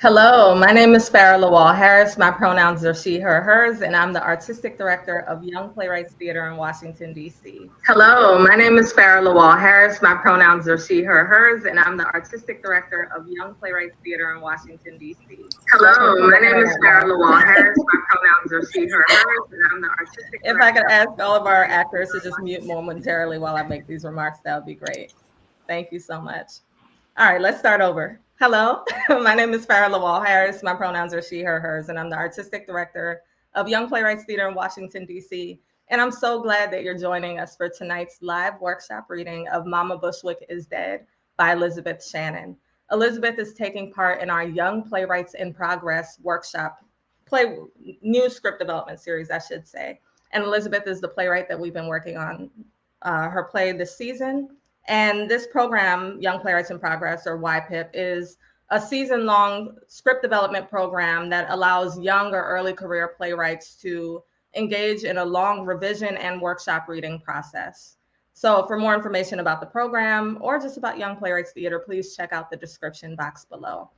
Hello, my name is Farrah Lawal Harris. My pronouns are she, her, hers, and I'm the Artistic Director of Young Playwrights Theater in Washington, D.C. Hello, my name is Farrah Lawal Harris. My pronouns are she, her, hers, and I'm the Artistic Director of Young Playwrights Theater in Washington, D.C. Hello, my name is Farrah Lawal Harris. My pronouns are she, her, hers, and I'm the Artistic Director. If I could ask all of our actors to just mute momentarily while I make these remarks, that would be great. Thank you so much. All right, let's start over. Hello, my name is Farrah Lawal Harris. My pronouns are she, her, hers, and I'm the Artistic Director of Young Playwrights Theater in Washington, D.C. And I'm so glad that you're joining us for tonight's live workshop reading of Mama Bushwick Is Dead by Elizabeth Shannon. Elizabeth is taking part in our Young Playwrights in Progress workshop, new script development series, I should say. And Elizabeth is the playwright that we've been working on her play this season. And this program, Young Playwrights in Progress, or YPIP, is a season-long script development program that allows young or early career playwrights to engage in a long revision and workshop reading process. So for more information about the program or just about Young Playwrights Theater, please check out the description box below.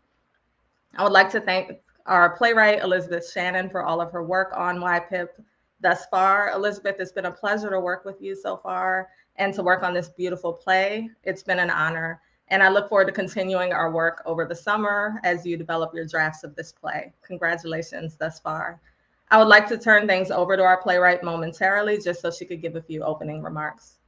I would like to thank our playwright, Elizabeth Shannon, for all of her work on YPIP thus far. Elizabeth, it's been a pleasure to work with you so far and to work on this beautiful play. It's been an honor. And I look forward to continuing our work over the summer as you develop your drafts of this play. Congratulations thus far. I would like to turn things over to our playwright momentarily, just so she could give a few opening remarks.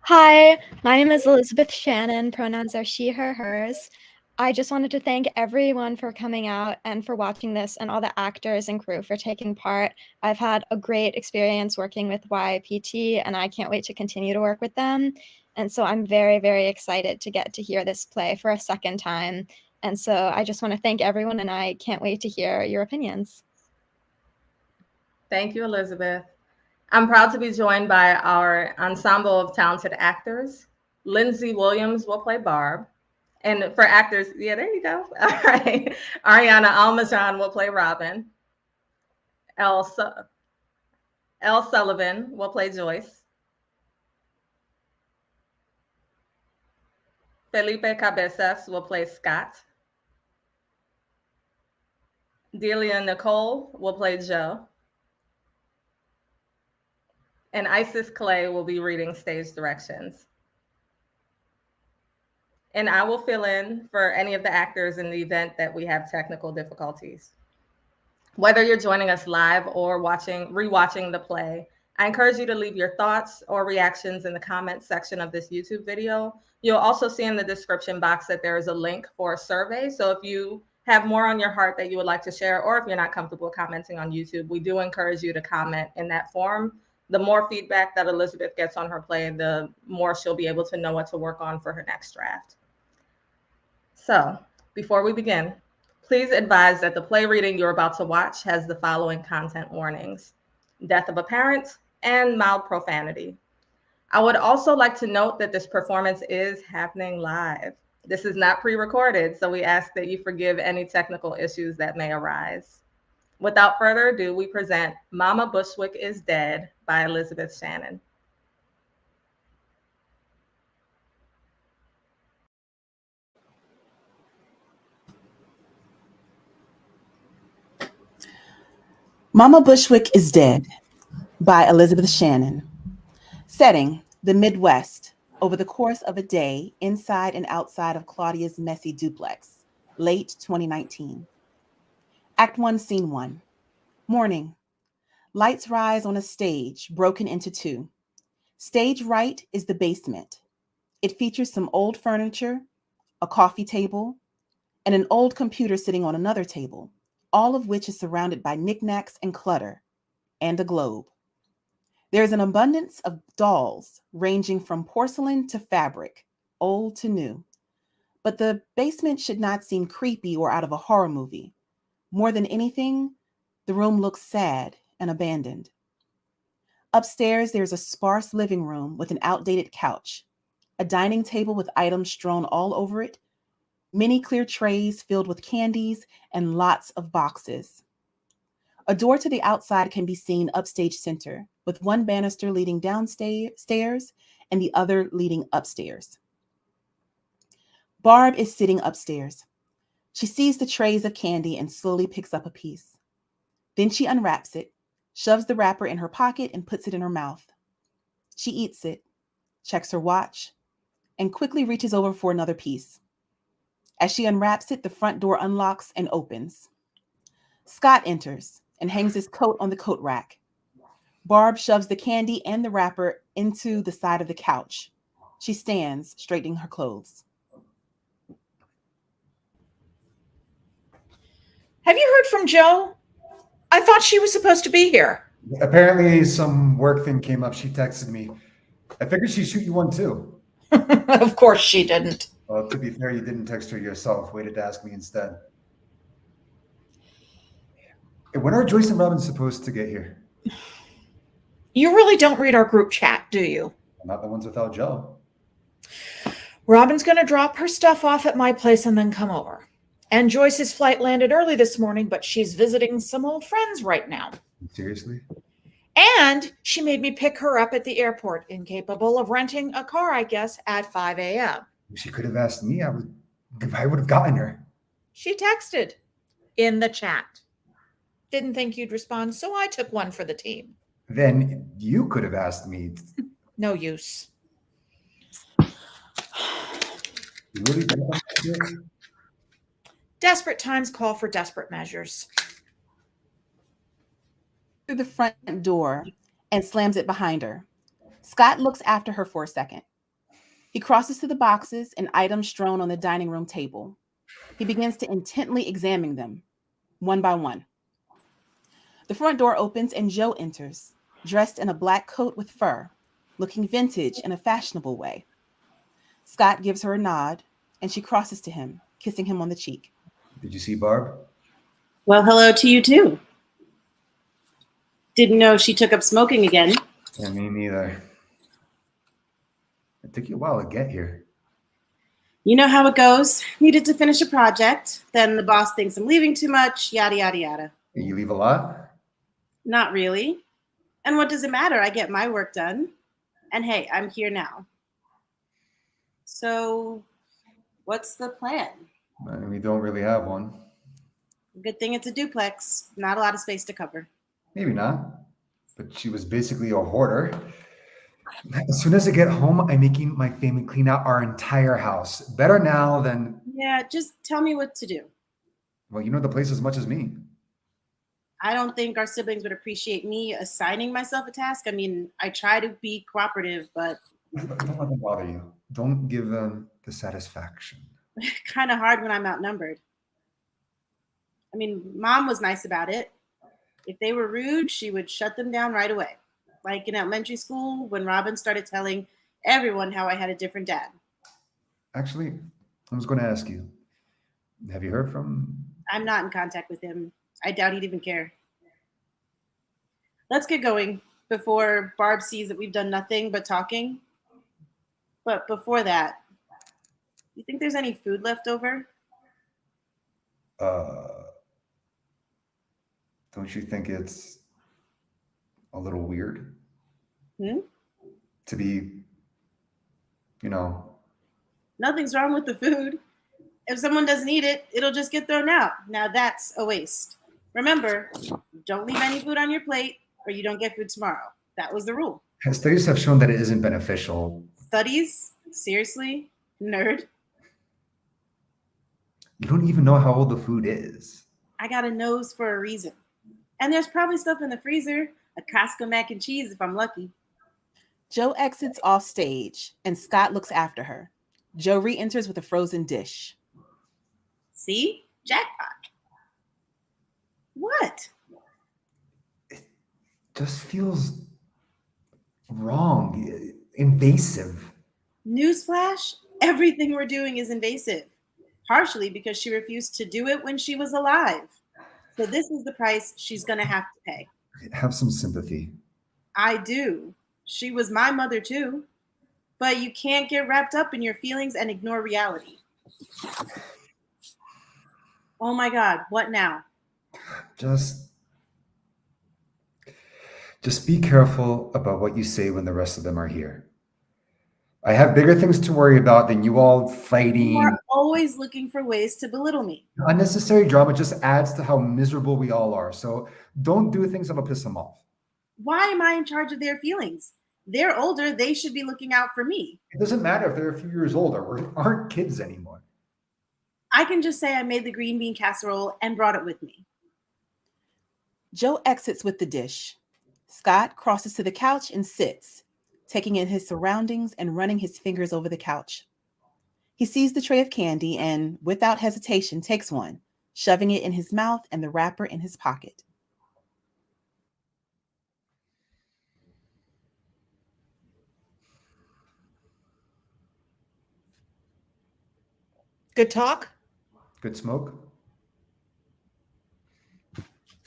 Hi, my name is Elizabeth Shannon. Pronouns are she, her, hers. I just wanted to thank everyone for coming out and for watching this, and all the actors and crew for taking part. I've had a great experience working with YPT, and I can't wait to continue to work with them. And so I'm very, very excited to get to hear this play for a second time. And so I just want to thank everyone, and I can't wait to hear your opinions. Thank you, Elizabeth. I'm proud to be joined by our ensemble of talented actors. Lindsay Williams will play Barb. And for actors, yeah, there you go. All right. Ariana Almajan will play Robin. Elle Sullivan will play Joyce. Felipe Cabezas will play Scott. Delia Nicole will play Joe. And Isis Clay will be reading stage directions. And I will fill in for any of the actors in the event that we have technical difficulties. Whether you're joining us live or rewatching the play, I encourage you to leave your thoughts or reactions in the comments section of this YouTube video. You'll also see in the description box that there is a link for a survey. So if you have more on your heart that you would like to share, or if you're not comfortable commenting on YouTube, we do encourage you to comment in that form. The more feedback that Elizabeth gets on her play, the more she'll be able to know what to work on for her next draft. So before we begin, please advise that the play reading you're about to watch has the following content warnings: death of a parent and mild profanity. I would also like to note that this performance is happening live. This is not pre-recorded, so we ask that you forgive any technical issues that may arise. Without further ado, we present Mama Bushwick Is Dead by Elizabeth Shannon. Mama Bushwick Is Dead by Elizabeth Shannon. Setting, the Midwest, over the course of a day inside and outside of Claudia's messy duplex, late 2019. Act 1, Scene 1. Morning. Lights rise on a stage broken into two. Stage right is the basement. It features some old furniture, a coffee table, and an old computer sitting on another table, all of which is surrounded by knickknacks and clutter, and a globe. There is an abundance of dolls ranging from porcelain to fabric, old to new. But the basement should not seem creepy or out of a horror movie. More than anything, the room looks sad and abandoned. Upstairs, there's a sparse living room with an outdated couch, a dining table with items strewn all over it, many clear trays filled with candies, and lots of boxes. A door to the outside can be seen upstage center, with one banister leading downstairs and the other leading upstairs. Barb is sitting upstairs. She sees the trays of candy and slowly picks up a piece. Then she unwraps it, shoves the wrapper in her pocket, and puts it in her mouth. She eats it, checks her watch, and quickly reaches over for another piece. As she unwraps it, the front door unlocks and opens. Scott enters and hangs his coat on the coat rack. Barb shoves the candy and the wrapper into the side of the couch. She stands, straightening her clothes. Have you heard from Jo? I thought she was supposed to be here. Apparently some work thing came up. She texted me. I figured she'd shoot you one too. Of course she didn't. Well, to be fair, you didn't text her yourself. Waited to ask me instead. When are Joyce and Robin supposed to get here? You really don't read our group chat, do you? Not the ones without Jo. Robin's going to drop her stuff off at my place and then come over. And Joyce's flight landed early this morning, but she's visiting some old friends right now. Seriously? And she made me pick her up at the airport, incapable of renting a car, I guess, at 5 a.m. She could have asked me. I would have gotten her. She texted in the chat. Didn't think you'd respond, so I took one for the team. Then you could have asked me. No use. You really did that? Desperate times call for desperate measures. Through the front door and slams it behind her. Scott looks after her for a second. He crosses to the boxes and items strewn on the dining room table. He begins to intently examine them, one by one. The front door opens and Jo enters, dressed in a black coat with fur, looking vintage in a fashionable way. Scott gives her a nod, and she crosses to him, kissing him on the cheek. Did you see Barb? Well, hello to you too. Didn't know she took up smoking again. Yeah, me neither. It took you a while to get here. You know how it goes. Needed to finish a project. Then the boss thinks I'm leaving too much, yada, yada, yada. You leave a lot? Not really. And what does it matter? I get my work done. And hey, I'm here now. So what's the plan? We don't really have one. Good thing it's a duplex. Not a lot of space to cover. Maybe not. But she was basically a hoarder. As soon as I get home, I'm making my family clean out our entire house. Better now than... Yeah, just tell me what to do. Well, you know the place as much as me. I don't think our siblings would appreciate me assigning myself a task. I mean, I try to be cooperative, but... Don't let them bother you. Don't give them the satisfaction. Kind of hard when I'm outnumbered. I mean, Mom was nice about it. If they were rude, she would shut them down right away. Like in elementary school, when Robin started telling everyone how I had a different dad. Actually, I was going to ask you, have you heard from... I'm not in contact with him. I doubt he'd even care. Let's get going before Barb sees that we've done nothing but talking. But before that, you think there's any food left over? Don't you think it's a little weird? To be, Nothing's wrong with the food. If someone doesn't eat it, it'll just get thrown out. Now that's a waste. Remember, don't leave any food on your plate or you don't get food tomorrow. That was the rule. Studies have shown that it isn't beneficial. Studies? Seriously? Nerd? You don't even know how old the food is. I got a nose for a reason. And there's probably stuff in the freezer, a Costco mac and cheese if I'm lucky. Jo exits off stage and Scott looks after her. Jo re-enters with a frozen dish. See? Jackpot. What? It just feels wrong, invasive. Newsflash, everything we're doing is invasive. Partially because she refused to do it when she was alive. So this is the price she's going to have to pay. Have some sympathy. I do. She was my mother too. But you can't get wrapped up in your feelings and ignore reality. Oh my God, what now? Just be careful about what you say when the rest of them are here. I have bigger things to worry about than you all You fighting. are always looking for ways to belittle me. Unnecessary drama just adds to how miserable we all are. So don't do things that'll piss them off. Why am I in charge of their feelings? They're older. They should be looking out for me. It doesn't matter if they're a few years older. We aren't kids anymore. I can just say I made the green bean casserole and brought it with me. Joe exits with the dish. Scott crosses to the couch and sits, taking in his surroundings and running his fingers over the couch. He sees the tray of candy and, without hesitation, takes one, shoving it in his mouth and the wrapper in his pocket. Good talk? Good smoke?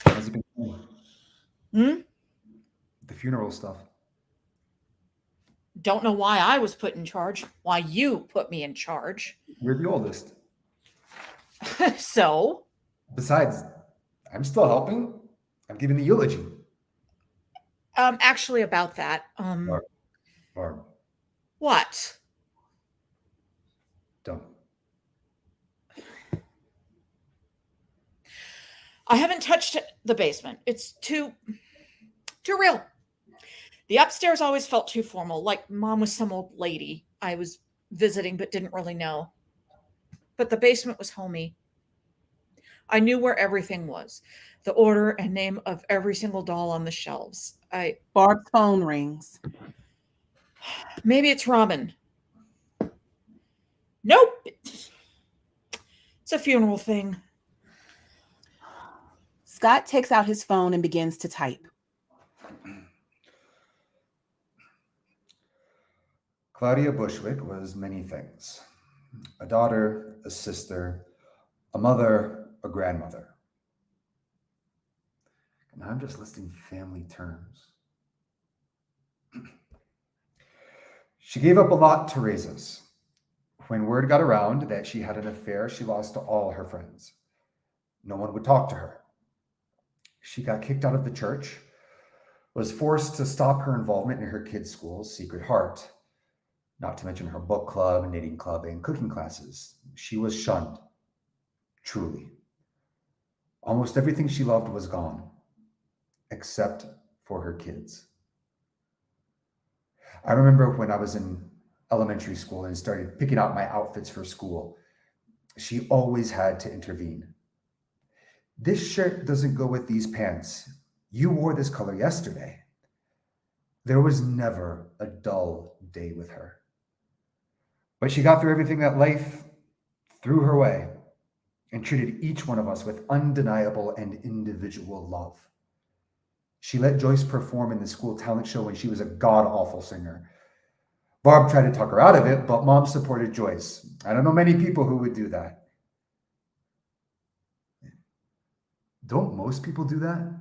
How's it been going? The funeral stuff. Don't know why I was put in charge, why you put me in charge. You're the oldest. So? Besides, I'm still helping. I'm giving the eulogy. Actually about that. Barb, What? don't. I haven't touched the basement. It's too real. The upstairs always felt too formal, like Mom was some old lady I was visiting but didn't really know. But the basement was homey. I knew where everything was, the order and name of every single doll on the shelves. Barb's phone rings. Maybe it's Robin. Nope. It's a funeral thing. Scott takes out his phone and begins to type. Claudia Bushwick was many things. A daughter, a sister, a mother, a grandmother. And I'm just listing family terms. She gave up a lot to raise us. When word got around that she had an affair, she lost all her friends. No one would talk to her. She got kicked out of the church, was forced to stop her involvement in her kids' school's Secret Heart, not to mention her book club, knitting club, and cooking classes. She was shunned, truly. Almost everything she loved was gone, except for her kids. I remember when I was in elementary school and started picking out my outfits for school, she always had to intervene. This shirt doesn't go with these pants. You wore this color yesterday. There was never a dull day with her. But she got through everything that life threw her way and treated each one of us with undeniable and individual love. She let Joyce perform in the school talent show when she was a god-awful singer. Barb tried to talk her out of it, but Mom supported Joyce. I don't know many people who would do that. Don't most people do that?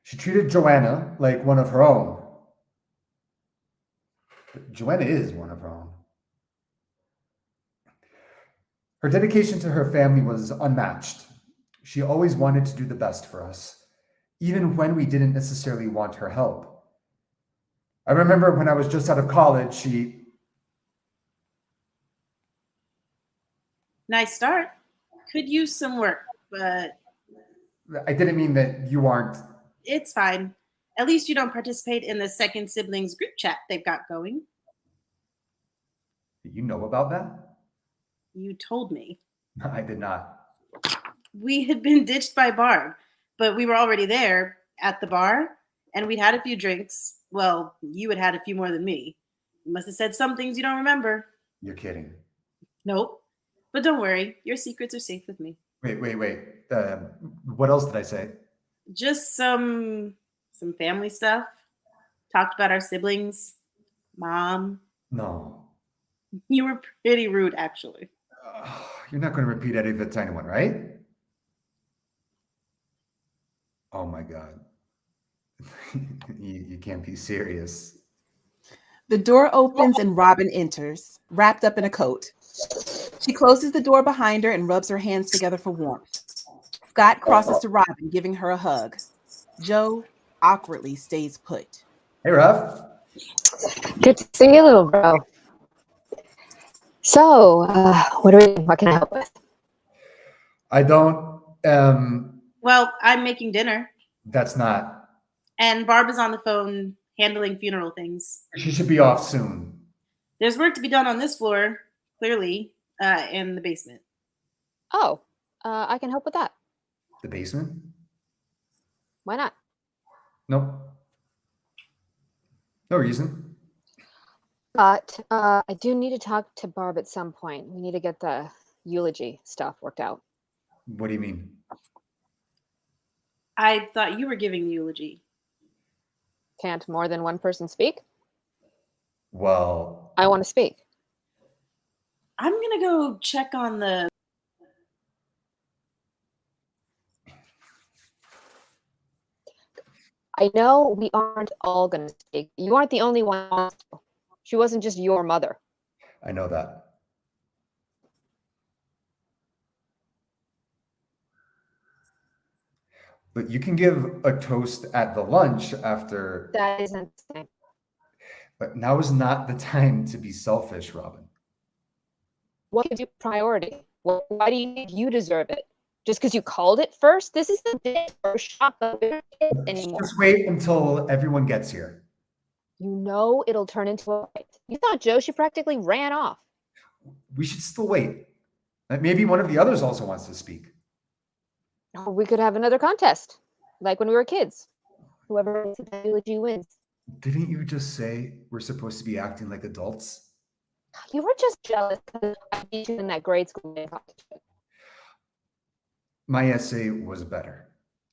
She treated Joanna like one of her own. But Joanna is one of her own. Her dedication to her family was unmatched. She always wanted to do the best for us, even when we didn't necessarily want her help. I remember when I was just out of college, she... Nice start. Could use some work, but... I didn't mean that you aren't... It's fine. At least you don't participate in the second siblings group chat they've got going. You know about that? You told me. I did not. We had been ditched by Barb, but we were already there at the bar, and we'd had a few drinks. Well, you had had a few more than me. You must have said some things you don't remember. You're kidding. Nope. But don't worry, your secrets are safe with me. Wait. What else did I say? Just some family stuff. Talked about our siblings. Mom. No. You were pretty rude, actually. You're not going to repeat any of it to anyone, right? Oh my God. You can't be serious. The door opens and Robin enters, wrapped up in a coat. She closes the door behind her and rubs her hands together for warmth. Scott crosses to Robin, giving her a hug. Joe awkwardly stays put. Hey, Rav. Good to see you, little bro. So, what can I help with? I don't, Well, I'm making dinner, that's not, and Barb is on the phone handling funeral things. she should be off soon. There's work to be done on this floor, clearly, in the basement. Oh, I can help with that. The basement? Why not? Nope. No reason. But I do need to talk to Barb at some point. We need to get the eulogy stuff worked out. What do you mean? I thought you were giving the eulogy. Can't more than one person speak? Well, I want to speak. I'm gonna go check on the. I know we aren't all going to speak. You aren't the only one who wants to. She wasn't just your mother. I know that. But you can give a toast at the lunch after. That isn't the same. But now is not the time to be selfish, Robin. What gives you priority? Why do you think you deserve it? Just because you called it first? This is the day for shop anymore. Just wait until everyone gets here. You know it'll turn into a fight. You thought Joe, she practically ran off. We should still wait. Maybe one of the others also wants to speak. Or we could have another contest, like when we were kids. Whoever wins the eulogy wins. Didn't you just say we're supposed to be acting like adults? You were just jealous because I beat you in that grade school game competition. My essay was better.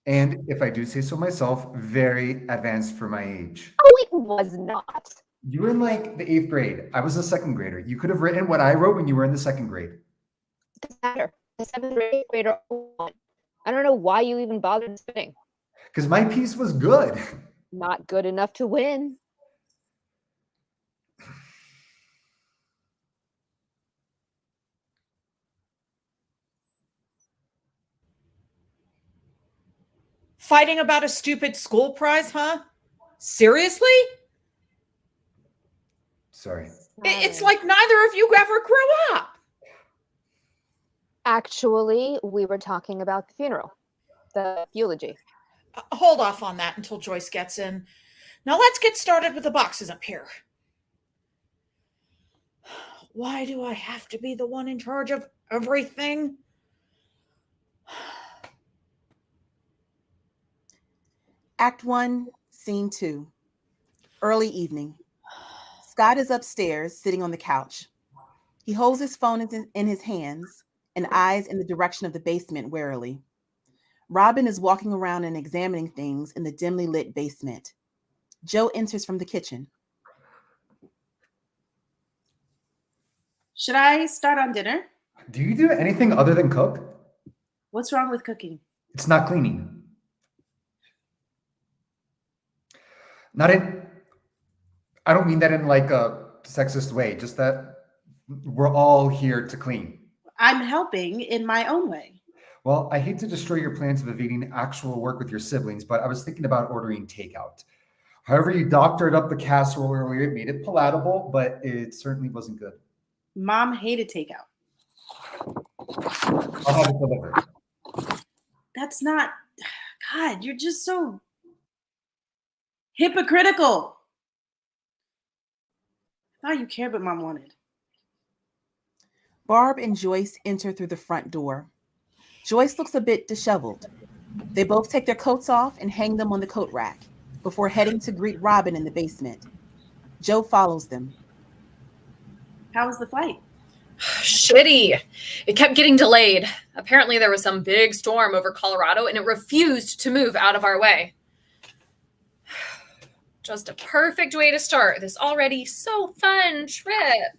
And if I do say so myself, very advanced for my age. Oh, it was not. You were in like the 8th grade. I was a 2nd grader. You could have written what I wrote when you were in the 2nd grade. It doesn't matter. The 7th or 8th grader won. I don't know why you even bothered spinning. Because my piece was good. Not good enough to win. Fighting about a stupid school prize, huh? Seriously? Sorry. It's like neither of you ever grew up. Actually, we were talking about the funeral, the eulogy. Hold off on that until Joyce gets in. Now let's get started with the boxes up here. Why do I have to be the one in charge of everything? Act 1, Scene 2. Early evening. Scott is upstairs, sitting on the couch. He holds his phone in his hands and eyes in the direction of the basement warily. Robin is walking around and examining things in the dimly lit basement. Joe enters from the kitchen. Should I start on dinner? Do you do anything other than cook? What's wrong with cooking? It's not cleaning. I don't mean that in like a sexist way, just that we're all here to clean. I'm helping in my own way. Well, I hate to destroy your plans of evading actual work with your siblings, but I was thinking about ordering takeout. However, you doctored up the casserole earlier, it made it palatable, but it certainly wasn't good. Mom hated takeout. I'll have it delivered. That's not. God, you're just so hypocritical. I thought you cared what Mom wanted. Barb and Joyce enter through the front door. Joyce looks a bit disheveled. They both take their coats off and hang them on the coat rack before heading to greet Robin in the basement. Joe follows them. How was the flight? Shitty. It kept getting delayed. Apparently there was some big storm over Colorado and it refused to move out of our way. Just a perfect way to start this already so fun trip.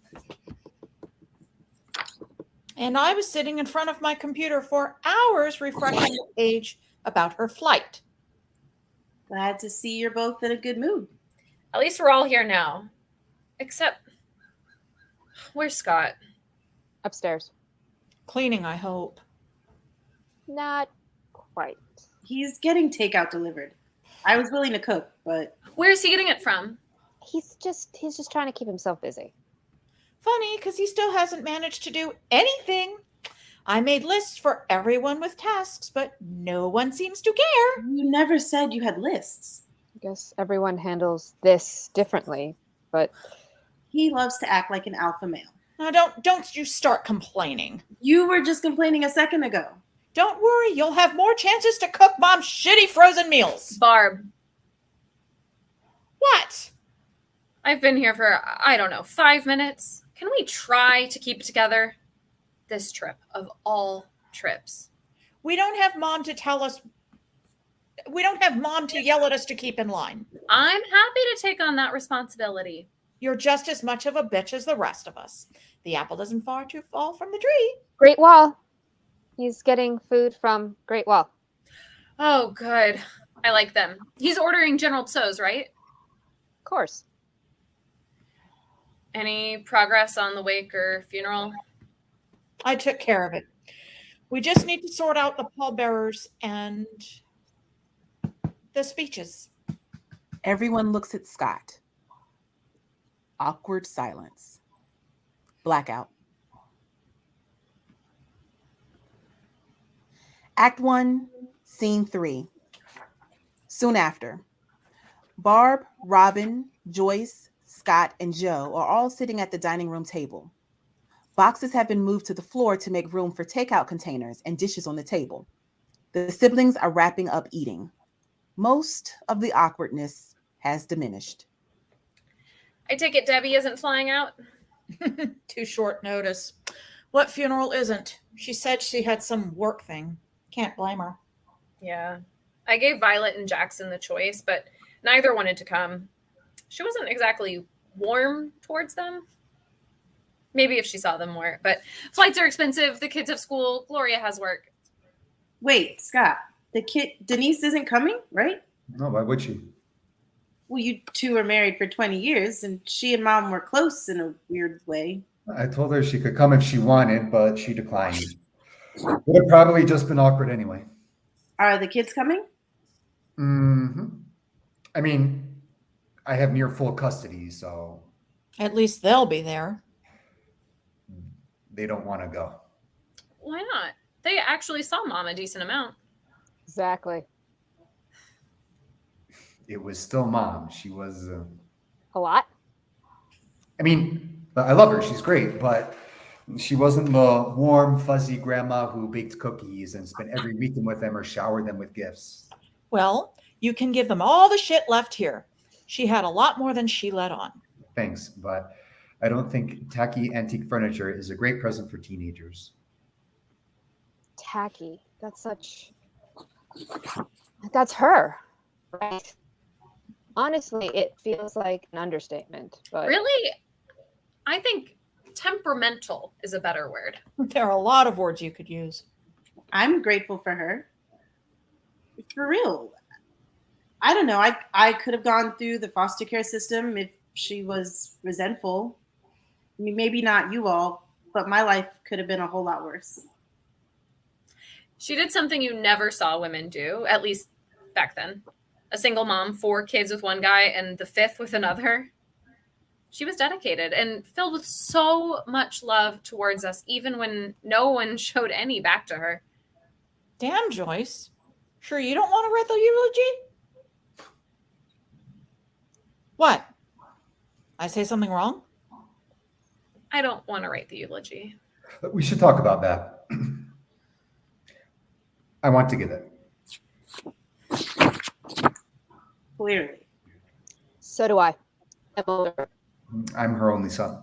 And I was sitting in front of my computer for hours refreshing the page about her flight. Glad to see you're both in a good mood. At least we're all here now. Except, where's Scott? Upstairs. Cleaning, I hope. Not quite. He's getting takeout delivered. I was willing to cook, but Where's he getting it from? He's just trying to keep himself busy. Funny, because he still hasn't managed to do anything. I made lists for everyone with tasks, but no one seems to care. You never said you had lists. I guess everyone handles this differently, but He loves to act like an alpha male. Now, don't you start complaining. You were just complaining a second ago. Don't worry, you'll have more chances to cook Mom's shitty frozen meals. Barb, What? I've been here for, I don't know, 5 minutes. Can we try to keep it together? This trip of all trips. We don't have Mom to tell us. We don't have Mom to yell at us to keep in line. I'm happy to take on that responsibility. You're just as much of a bitch as the rest of us. The apple doesn't far too fall from the tree. Great Wall. He's getting food from Great Wall. Oh, good. I like them. He's ordering General Tso's, right? Of course. Any progress on the wake or funeral? I took care of it. We just need to sort out the pallbearers and the speeches. Everyone looks at Scott. Awkward silence. Blackout. Act 1, Scene 3. Soon after, Barb, Robin, Joyce, Scott, and Joe are all sitting at the dining room table. Boxes have been moved to the floor to make room for takeout containers and dishes on the table. The siblings are wrapping up eating. Most of the awkwardness has diminished. I take it Debbie isn't flying out? Too short notice. What funeral isn't? She said she had some work thing. Can't blame her. Yeah. I gave Violet and Jackson the choice, but neither wanted to come. She wasn't exactly warm towards them. Maybe if she saw them more, but flights are expensive. The kids have school. Gloria has work. Wait, Scott, Denise isn't coming, right? No, why would she? Well, you two were married for 20 years, and she and Mom were close in a weird way. I told her she could come if she wanted, but she declined. Would have probably just been awkward anyway. Are the kids coming? Mm-hmm. I mean, I have near full custody, so At least they'll be there. they don't want to go. Why not? They actually saw Mom a decent amount. Exactly. It was still Mom. She was, A lot? I mean, I love her. She's great, but she wasn't the warm, fuzzy grandma who baked cookies and spent every weekend with them or showered them with gifts. Well, you can give them all the shit left here. She had a lot more than she let on. Thanks, but I don't think tacky antique furniture is a great present for teenagers. Tacky. That's her, right? Honestly, it feels like an understatement, but Really? I think temperamental is a better word. There are a lot of words you could use. I'm grateful for her. For real. I don't know. I could have gone through the foster care system if she was resentful. I mean, maybe not you all, but my life could have been a whole lot worse. She did something you never saw women do, at least back then. A single mom, 4 kids with one guy, and the 5th with another. She was dedicated and filled with so much love towards us, even when no one showed any back to her. Damn, Joyce. Sure you don't want to read the eulogy? What? I say something wrong? I don't want to write the eulogy. We should talk about that. I want to give it. Clearly. so do I. I'm older. I'm her only son.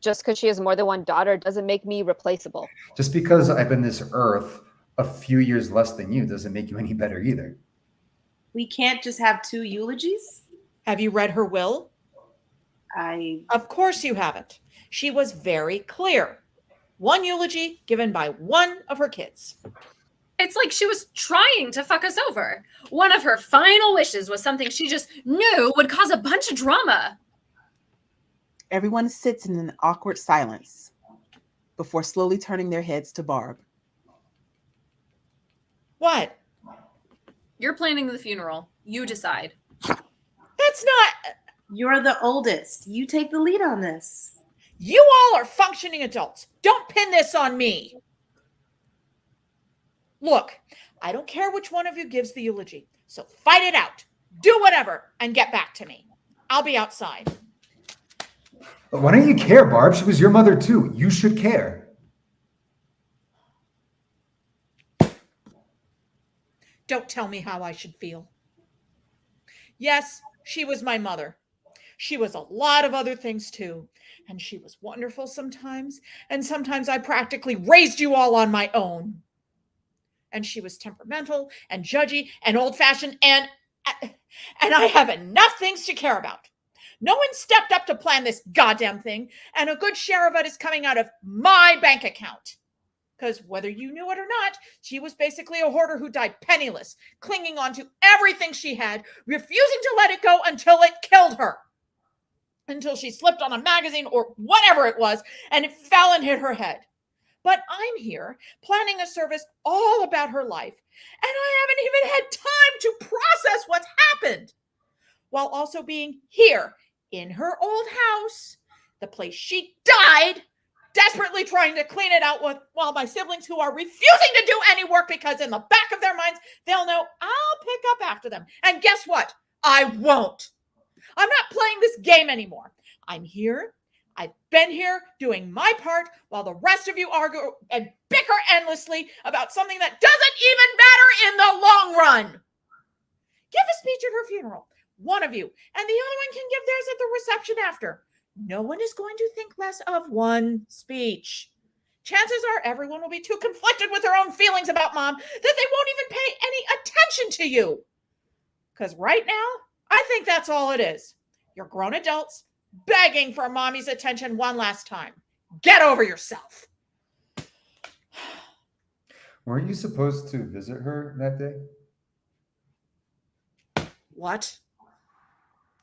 Just because she has more than one daughter doesn't make me replaceable. Just because I've been this earth a few years less than you doesn't make you any better either. We can't just have 2 eulogies? Have you read her will? Of course you haven't. She was very clear. 1 eulogy given by one of her kids. It's like she was trying to fuck us over. One of her final wishes was something she just knew would cause a bunch of drama. Everyone sits in an awkward silence before slowly turning their heads to Barb. What? You're planning the funeral. You decide. That That's not. You're the oldest. You take the lead on this. You all are functioning adults. Don't pin this on me. Look, I don't care which one of you gives the eulogy. So fight it out. Do whatever and get back to me. I'll be outside. But why don't you care, Barb? She was your mother too. You should care. Don't tell me how I should feel. Yes, she was my mother. She was a lot of other things too. And she was wonderful sometimes. And sometimes I practically raised you all on my own. And she was temperamental and judgy and old-fashioned and I have enough things to care about. No one stepped up to plan this goddamn thing, and a good share of it is coming out of my bank account. Because whether you knew it or not, she was basically a hoarder who died penniless, clinging on to everything she had, refusing to let it go until it killed her. Until she slipped on a magazine or whatever it was, and it fell and hit her head. But I'm here planning a service all about her life, and I haven't even had time to process what's happened, while also being here in her old house, the place she died, desperately trying to clean it out while my siblings, who are refusing to do any work because in the back of their minds, they'll know I'll pick up after them. And guess what? I won't. I'm not playing this game anymore. I'm here. I've been here doing my part while the rest of you argue and bicker endlessly about something that doesn't even matter in the long run. Give a speech at her funeral, one of you, and the other one can give theirs at the reception after. No one is going to think less of one speech. Chances are everyone will be too conflicted with their own feelings about Mom that they won't even pay any attention to you. Because right now, I think that's all it is. You're grown adults begging for Mommy's attention one last time. Get over yourself. Weren't you supposed to visit her that day? What?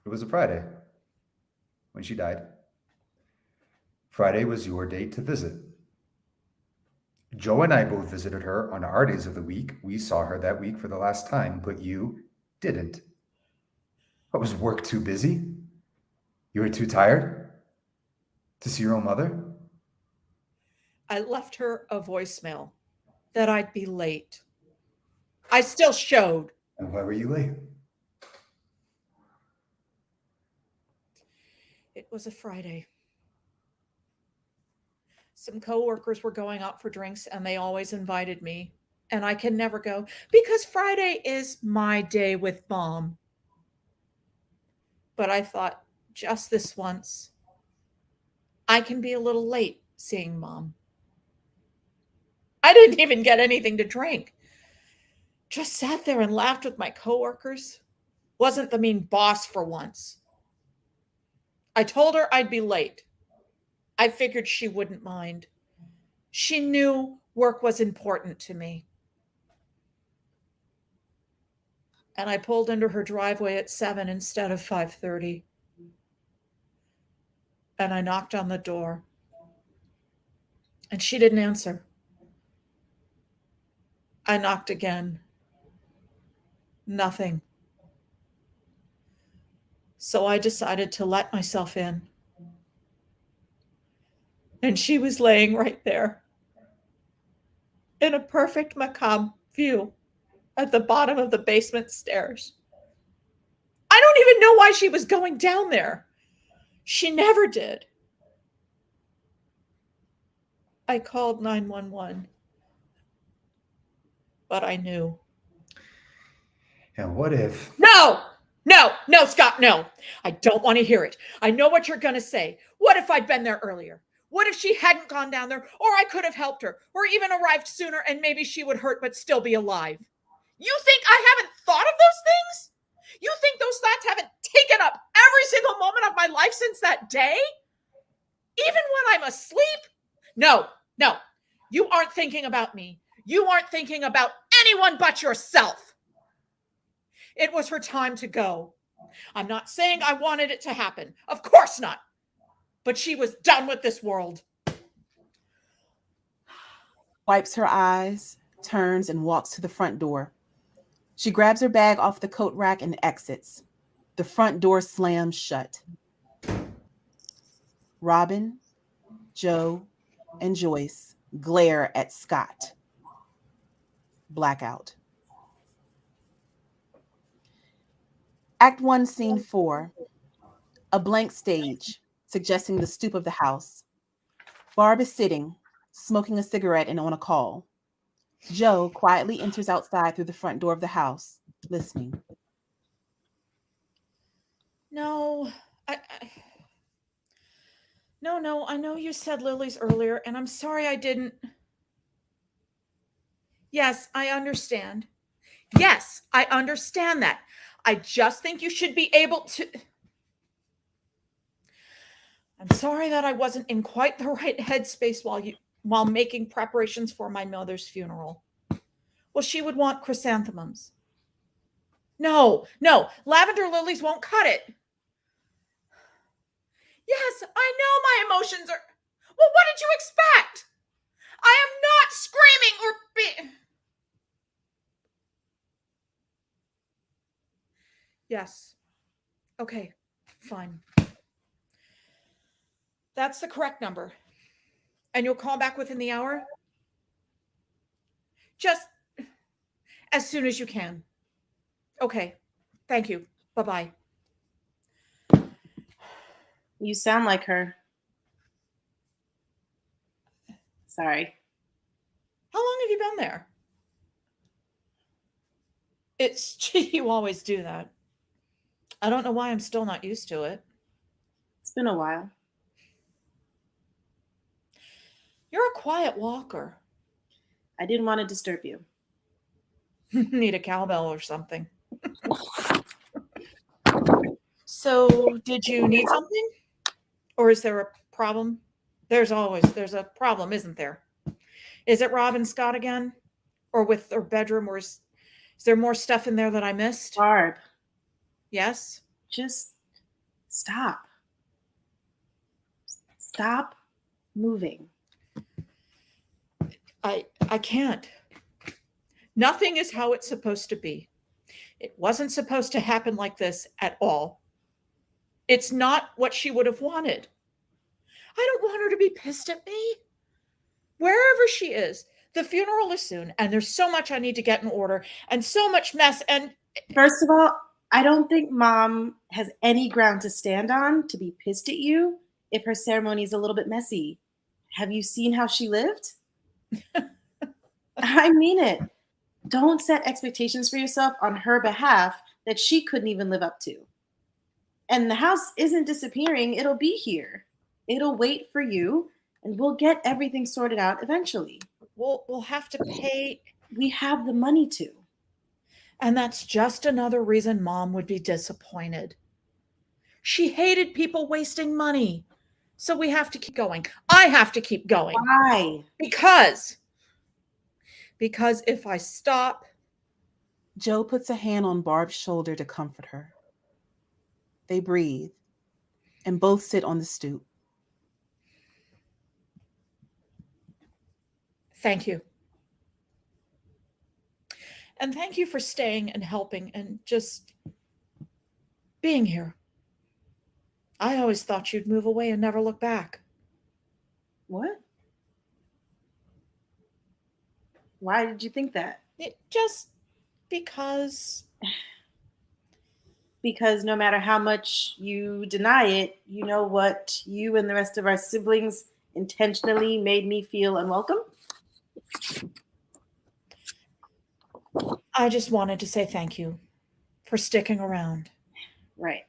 It was a Friday when she died. Friday was your day to visit. Joe and I both visited her on our days of the week. We saw her that week for the last time, but you didn't. What, was work too busy? You were too tired to see your own mother? I left her a voicemail that I'd be late. I still showed. And why were you late? It was a Friday. Some coworkers were going out for drinks and they always invited me. And I can never go because Friday is my day with Mom. But I thought, just this once, I can be a little late seeing Mom. I didn't even get anything to drink. Just sat there and laughed with my coworkers. Wasn't the mean boss for once. I told her I'd be late. I figured she wouldn't mind. She knew work was important to me. And I pulled into her driveway at 7 instead of 5:30. And I knocked on the door. And she didn't answer. I knocked again. Nothing. So I decided to let myself in. And she was laying right there in a perfect macabre view at the bottom of the basement stairs. I don't even know why she was going down there. She never did. I called 911, but I knew. And what if? No, Scott, no. I don't want to hear it. I know what you're going to say. What if I'd been there earlier? What if she hadn't gone down there, or I could have helped her, or even arrived sooner and maybe she would hurt but still be alive? You think I haven't thought of those things? You think those thoughts haven't taken up every single moment of my life since that day? Even when I'm asleep? No. You aren't thinking about me. You aren't thinking about anyone but yourself. It was her time to go. I'm not saying I wanted it to happen. Of course not. But she was done with this world. Wipes her eyes, turns, and walks to the front door. She grabs her bag off the coat rack and exits. The front door slams shut. Robin, Joe, and Joyce glare at Scott. Blackout. Act 1, Scene 4. A blank stage, suggesting the stoop of the house. Barb is sitting, smoking a cigarette and on a call. Joe quietly enters outside through the front door of the house, listening. No, No, I know you said lilies earlier, and I'm sorry I didn't. Yes, I understand. Yes, I understand that. I just think you should be able to. I'm sorry that I wasn't in quite the right headspace while making preparations for my mother's funeral. Well, she would want chrysanthemums. No, lavender lilies won't cut it. Yes, I know my emotions are. Well, what did you expect? I am not screaming or Yes. Okay, fine. That's the correct number. And you'll call back within the hour? Just as soon as you can. Okay. Thank you. Bye-bye. You sound like her. Sorry. How long have you been there? You always do that. I don't know why I'm still not used to it. It's been a while. You're a quiet walker. I didn't want to disturb you. Need a cowbell or something. So, did you need something? Or is there a problem? There's a problem, isn't there? Is it Rob and Scott again? Or with their bedroom? Or is there more stuff in there that I missed? Barb. Yes? Just stop. Stop moving. I can't. Nothing is how it's supposed to be. It wasn't supposed to happen like this at all. It's not what she would have wanted. I don't want her to be pissed at me. Wherever she is, the funeral is soon, and there's so much I need to get in order, and so much mess, and... First of all, I don't think Mom has any ground to stand on to be pissed at you if her ceremony is a little bit messy. Have you seen how she lived? I mean it. Don't set expectations for yourself on her behalf that she couldn't even live up to. And the house isn't disappearing. It'll be here. It'll wait for you, and we'll get everything sorted out eventually. We'll have to pay. We have the money to. And that's just another reason Mom would be disappointed. She hated people wasting money. So we have to keep going. I have to keep going. Why? Because if I stop... Joe puts a hand on Barb's shoulder to comfort her. They breathe, and both sit on the stoop. Thank you. And thank you for staying and helping and just being here. I always thought you'd move away and never look back. What? Why did you think that? Just because... Because no matter how much you deny it, you know what you and the rest of our siblings intentionally made me feel unwelcome? I just wanted to say thank you for sticking around. Right.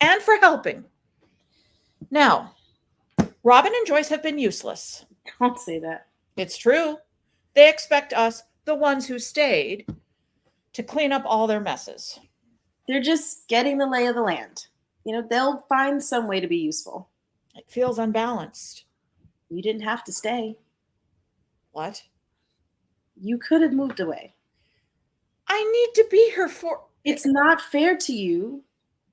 And for helping. Now, Robin and Joyce have been useless. Don't say that. It's true. They expect us, the ones who stayed, to clean up all their messes. They're just getting the lay of the land. You know, they'll find some way to be useful. It feels unbalanced. You didn't have to stay. What? You could have moved away. I need to be here for... It's not fair to you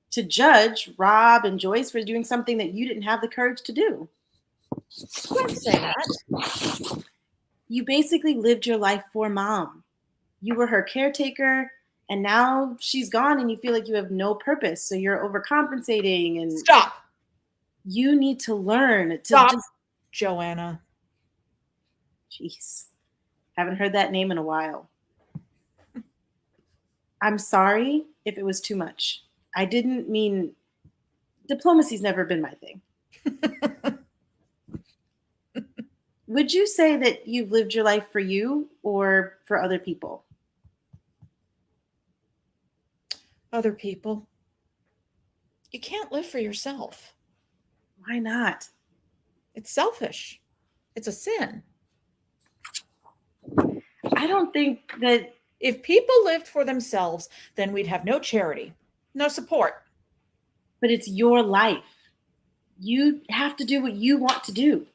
to judge Rob and Joyce for doing something that you didn't have the courage to do. Don't say that. You basically lived your life for Mom. You were her caretaker, And now she's gone and you feel like you have no purpose. So you're overcompensating and Stop. you need to learn to Stop, just, Joanna. jeez, haven't heard that name in a while. I'm sorry if it was too much. I didn't mean, diplomacy's never been my thing. Would you say that you've lived your life for you or for other people? Other people. You can't live for yourself. Why not? It's selfish. It's a sin. I don't think that. If people lived for themselves, then we'd have no charity, no support. But it's your life. You have to do what you want to do.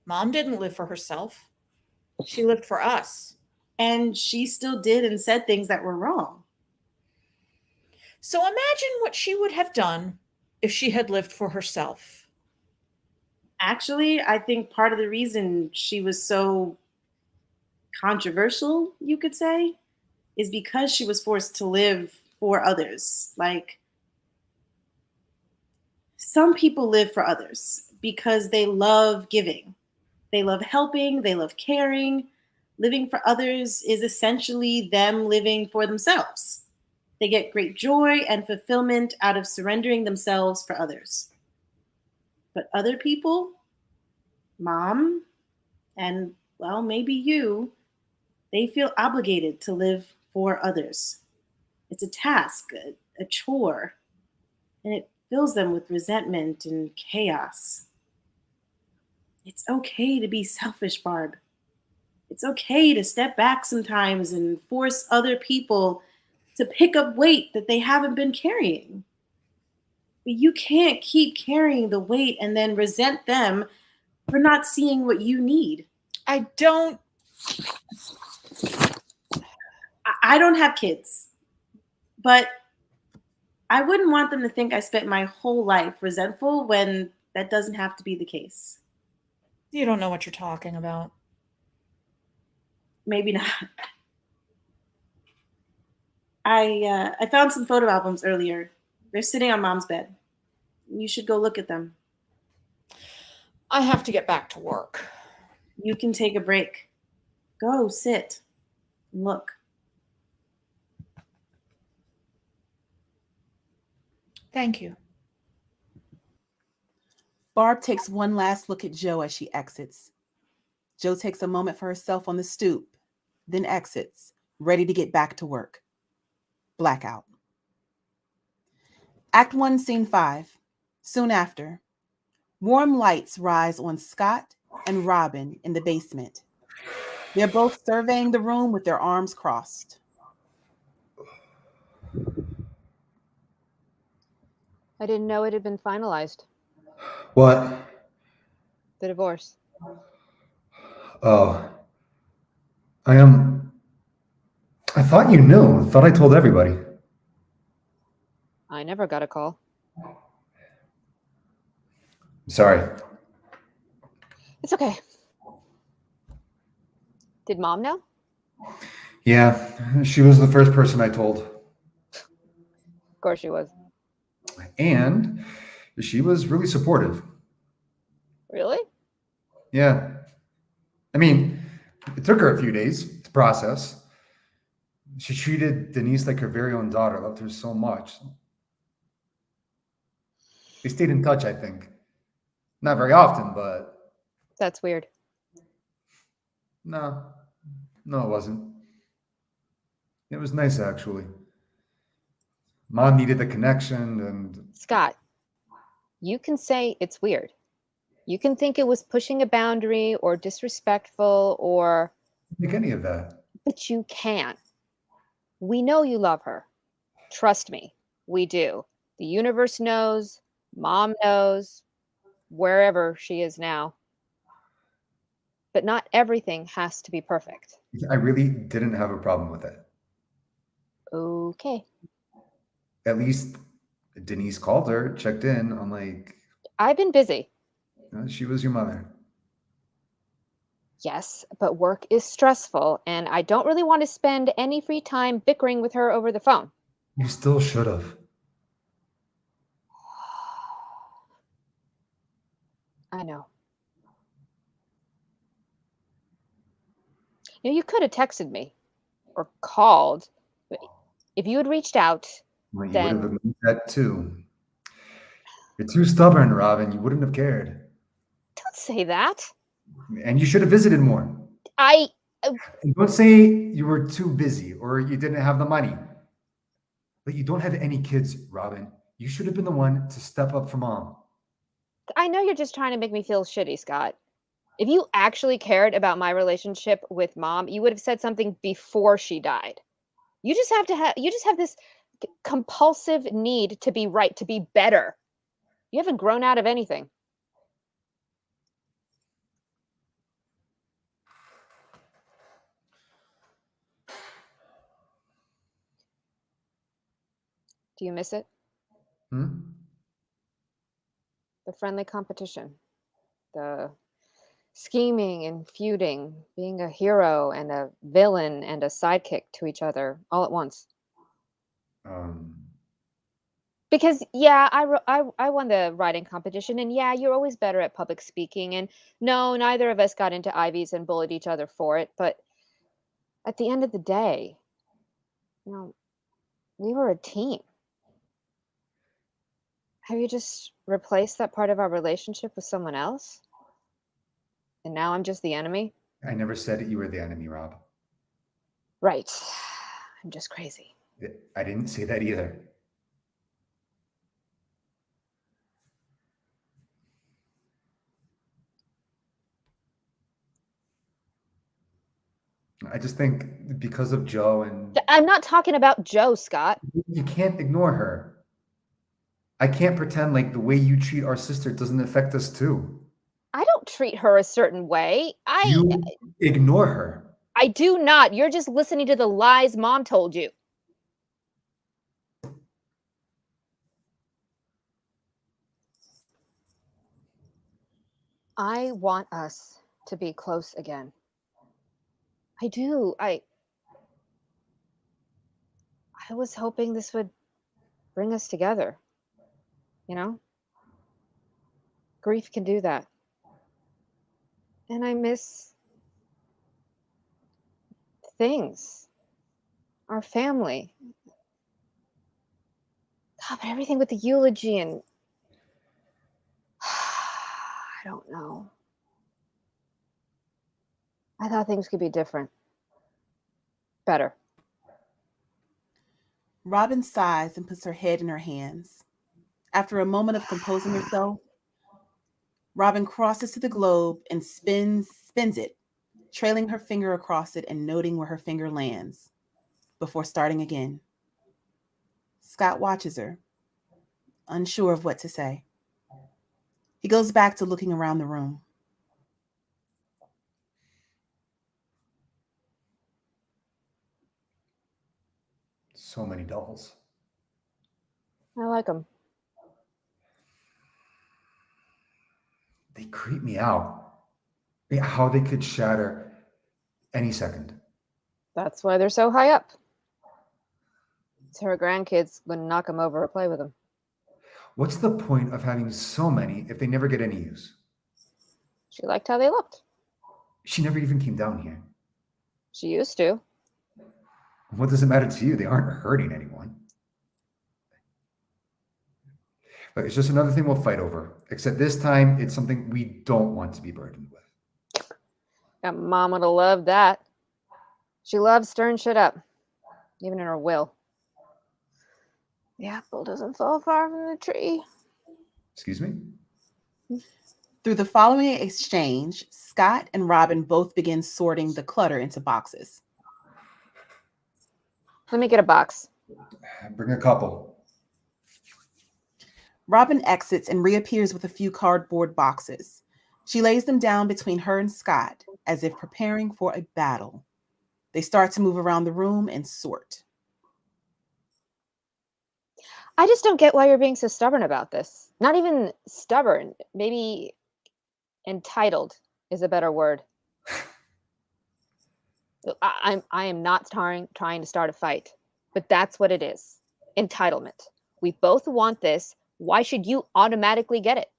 Mom didn't live for herself. She lived for us. And she still did and said things that were wrong. So imagine what she would have done if she had lived for herself. Actually, I think part of the reason she was so controversial, you could say, is because she was forced to live for others. Like, some people live for others because they love giving. They love helping. They love caring. Living for others is essentially them living for themselves. They get great joy and fulfillment out of surrendering themselves for others. But other people, Mom, and well, maybe you, they feel obligated to live for others. It's a task, a chore, and it fills them with resentment and chaos. It's okay to be selfish, Barb. It's okay to step back sometimes and force other people to pick up weight that they haven't been carrying. But you can't keep carrying the weight and then resent them for not seeing what you need. I don't have kids, but I wouldn't want them to think I spent my whole life resentful when that doesn't have to be the case. You don't know what you're talking about. Maybe not. I found some photo albums earlier. They're sitting on Mom's bed. You should go look at them. I have to get back to work. You can take a break. Go sit and look. Thank you. Barb takes one last look at Joe as she exits. Joe takes a moment for herself on the stoop, then exits, ready to get back to work. Blackout. Act 1, Scene 5. Soon after, warm lights rise on Scott and Robin in the basement. They're both surveying the room with their arms crossed. I didn't know it had been finalized. What? The divorce. Oh. I thought you knew. I thought I told everybody. I never got a call. Sorry. It's okay. Did Mom know? Yeah, she was the first person I told. Of course she was. And she was really supportive. Really? Yeah. I mean, it took her a few days to process. She treated Denise like her very own daughter, loved her so much. They stayed in touch, I think. Not very often, but... That's weird. No, it wasn't. It was nice, actually. Mom needed the connection and... Scott, you can say it's weird. You can think it was pushing a boundary or disrespectful or... Like any of that. But you can't. We know you love her. Trust me, we do. The universe knows, Mom knows, wherever she is now. But not everything has to be perfect. I really didn't have a problem with it. Okay. At least Denise called her, checked in on like... I've been busy. She was your mother. Yes, but work is stressful, and I don't really want to spend any free time bickering with her over the phone. You still should have. I know. You could have texted me or called. If you had reached out, Well, you would then have admitted that too. You're too stubborn, Robin. You wouldn't have cared. don't say that. And you should have visited more. I And don't say you were too busy or you didn't have the money. But you don't have any kids, Robin. You should have been the one to step up for Mom. know you're just trying to make me feel shitty, Scott. If you actually cared about my relationship with Mom, you would have said something before she died. You just have this compulsive need to be right, to be better. You haven't grown out of anything. Do you miss it? Hmm? The friendly competition, the scheming and feuding, being a hero and a villain and a sidekick to each other all at once. Because yeah, I won the writing competition, and yeah, you're always better at public speaking, and no, neither of us got into Ivies and bullied each other for it, but at the end of the day, we were a team. Have you just replaced that part of our relationship with someone else? And now I'm just the enemy? I never said that you were the enemy, Rob. Right. I'm just crazy. I didn't say that either. I just think because of Joe and... I'm not talking about Joe, Scott. You can't ignore her. I can't pretend like the way you treat our sister doesn't affect us too. I don't treat her a certain way. You ignore her. I do not. You're just listening to the lies Mom told you. I want us to be close again. I do. I was hoping this would bring us together. Grief can do that. And I miss things. Our family. God, but everything with the eulogy and I don't know. I thought things could be different. Better. Robin sighs and puts her head in her hands. After a moment of composing herself, Robin crosses to the globe and spins it, trailing her finger across it and noting where her finger lands, before starting again. Scott watches her, unsure of what to say. He goes back to looking around the room. So many dolls. I like them. They creep me out. How they could shatter any second. That's why they're so high up. So her grandkids wouldn't knock them over or play with them. What's the point of having so many if they never get any use? She liked how they looked. She never even came down here. She used to. What does it matter to you? They aren't hurting anyone. But it's just another thing we'll fight over. Except this time, it's something we don't want to be burdened with. Yeah, Mom would have loved that. She loves stirring shit up, even in her will. The apple doesn't fall far from the tree. Excuse me? Through the following exchange, Scott and Robin both begin sorting the clutter into boxes. Let me get a box. Bring a couple. Robin exits and reappears with a few cardboard boxes. She lays them down between her and Scott, as if preparing for a battle. They start to move around the room and sort. I just don't get why you're being so stubborn about this. Not even stubborn. Maybe entitled is a better word. I am not trying to start a fight, but that's what it is. Entitlement. We both want this. Why should you automatically get it?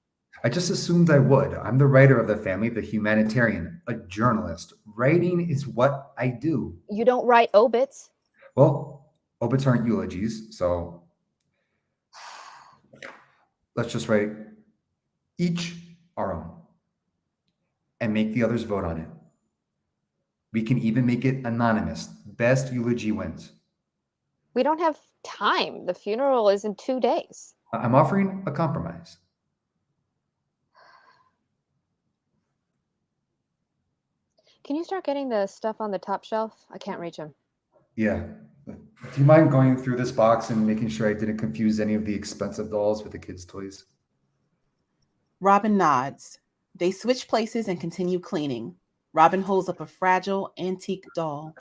I just assumed I would. I'm the writer of the family, the humanitarian, a journalist. Writing is what I do. You don't write obits. Well, obits aren't eulogies, so let's just write each our own and make the others vote on it. We can even make it anonymous. Best eulogy wins. We don't have time. The funeral is in 2 days. I'm offering a compromise. Can you start getting the stuff on the top shelf? I can't reach him. Yeah. Do you mind going through this box and making sure I didn't confuse any of the expensive dolls with the kids' toys? Robin nods. They switch places and continue cleaning. Robin holds up a fragile, antique doll.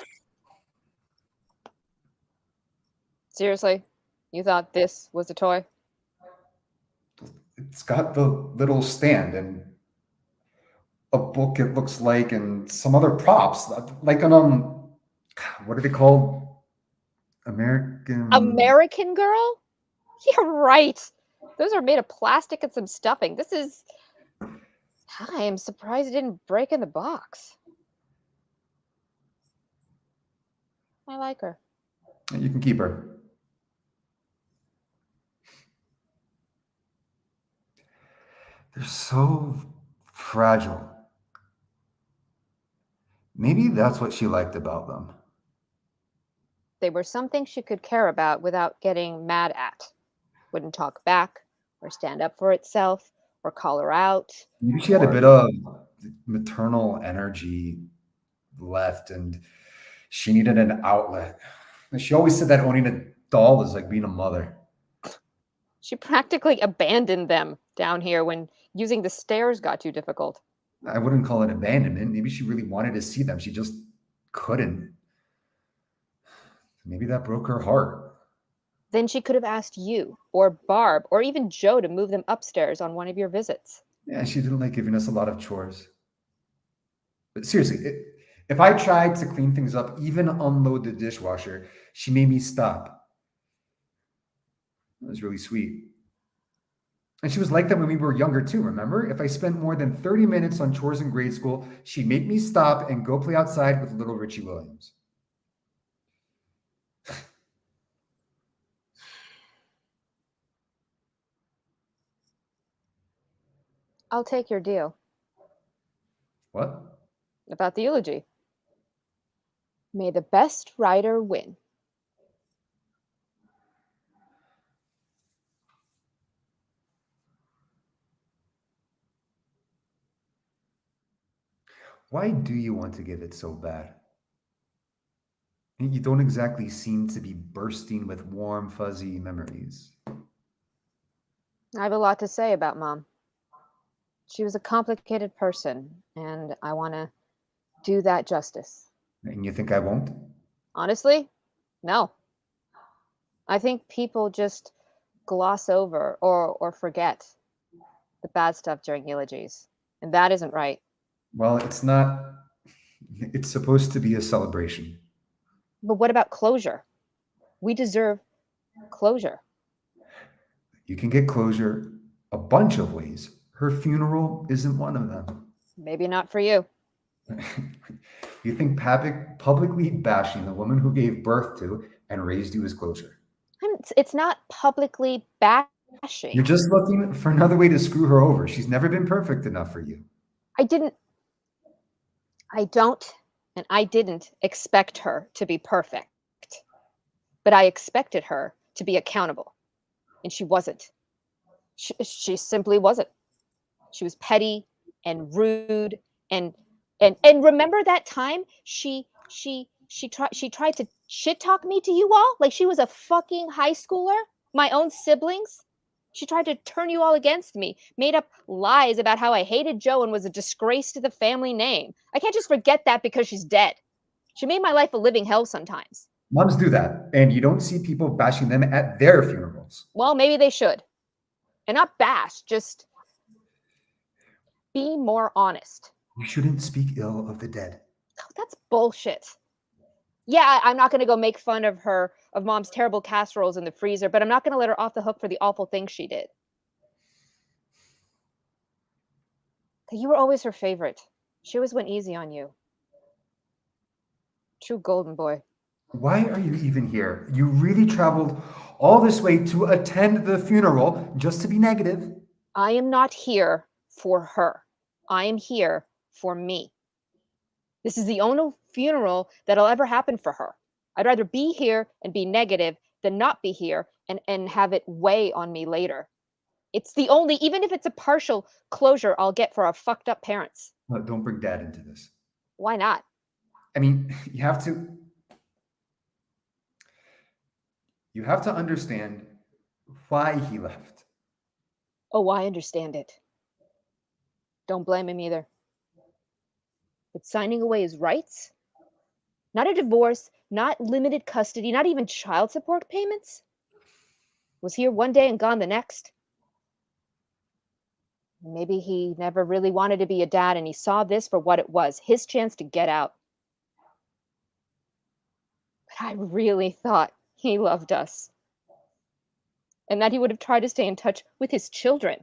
Seriously? You thought this was a toy? It's got the little stand and a book, it looks like, and some other props, like an what are they called? American Girl? Yeah, right. Those are made of plastic and some stuffing. This is. I am surprised it didn't break in the box. I like her. You can keep her. They're so fragile. Maybe that's what she liked about them. They were something she could care about without getting mad at. Wouldn't talk back or stand up for itself or call her out. Maybe she had a bit of maternal energy left and she needed an outlet. She always said that owning a doll is like being a mother. She practically abandoned them down here when using the stairs got too difficult. I wouldn't call it abandonment. Maybe she really wanted to see them. She just couldn't. Maybe that broke her heart. Then she could have asked you or Barb or even Joe to move them upstairs on one of your visits. Yeah, she didn't like giving us a lot of chores. But seriously, if I tried to clean things up, even unload the dishwasher, she made me stop. That was really sweet. And she was like that when we were younger too, remember? If I spent more than 30 minutes on chores in grade school, she'd make me stop and go play outside with little Richie Williams. I'll take your deal. What? About the eulogy. May the best writer win. Why do you want to give it so bad? You don't exactly seem to be bursting with warm, fuzzy memories. I have a lot to say about Mom. She was a complicated person, and I want to do that justice. And you think I won't? Honestly, no. I think people just gloss over or forget the bad stuff during eulogies, and that isn't right. Well, it's not. It's supposed to be a celebration. But what about closure? We deserve closure. You can get closure a bunch of ways. Her funeral isn't one of them. Maybe not for you. You think publicly bashing the woman who gave birth to and raised you is closure? It's not publicly bashing. You're just looking for another way to screw her over. She's never been perfect enough for you. I didn't expect her to be perfect. But I expected her to be accountable. And she wasn't. She simply wasn't. She was petty and rude and remember that time she tried to shit talk me to you all like she was a fucking high schooler, my own siblings. She tried to turn you all against me, made up lies about how I hated Joe and was a disgrace to the family name. I can't just forget that because she's dead. She made my life a living hell sometimes. Moms do that, and you don't see people bashing them at their funerals. Well, maybe they should. And not bash, just be more honest. You shouldn't speak ill of the dead. Oh, that's bullshit. Yeah, I'm not going to go make fun of Mom's terrible casseroles in the freezer, but I'm not going to let her off the hook for the awful things she did. You were always her favorite. She always went easy on you. True golden boy. Why are you even here? You really traveled all this way to attend the funeral just to be negative? I am not here for her. I am here for me. This is the only funeral that'll ever happen for her. I'd rather be here and be negative than not be here and have it weigh on me later. It's the only, even if it's a partial closure I'll get for our fucked up parents. No, don't bring Dad into this. Why not? I mean, you have to understand why he left. Oh, I understand it. Don't blame him either. But signing away his rights? Not a divorce, not limited custody, not even child support payments? Was here one day and gone the next? Maybe he never really wanted to be a dad and he saw this for what it was, his chance to get out. But I really thought he loved us. And that he would have tried to stay in touch with his children.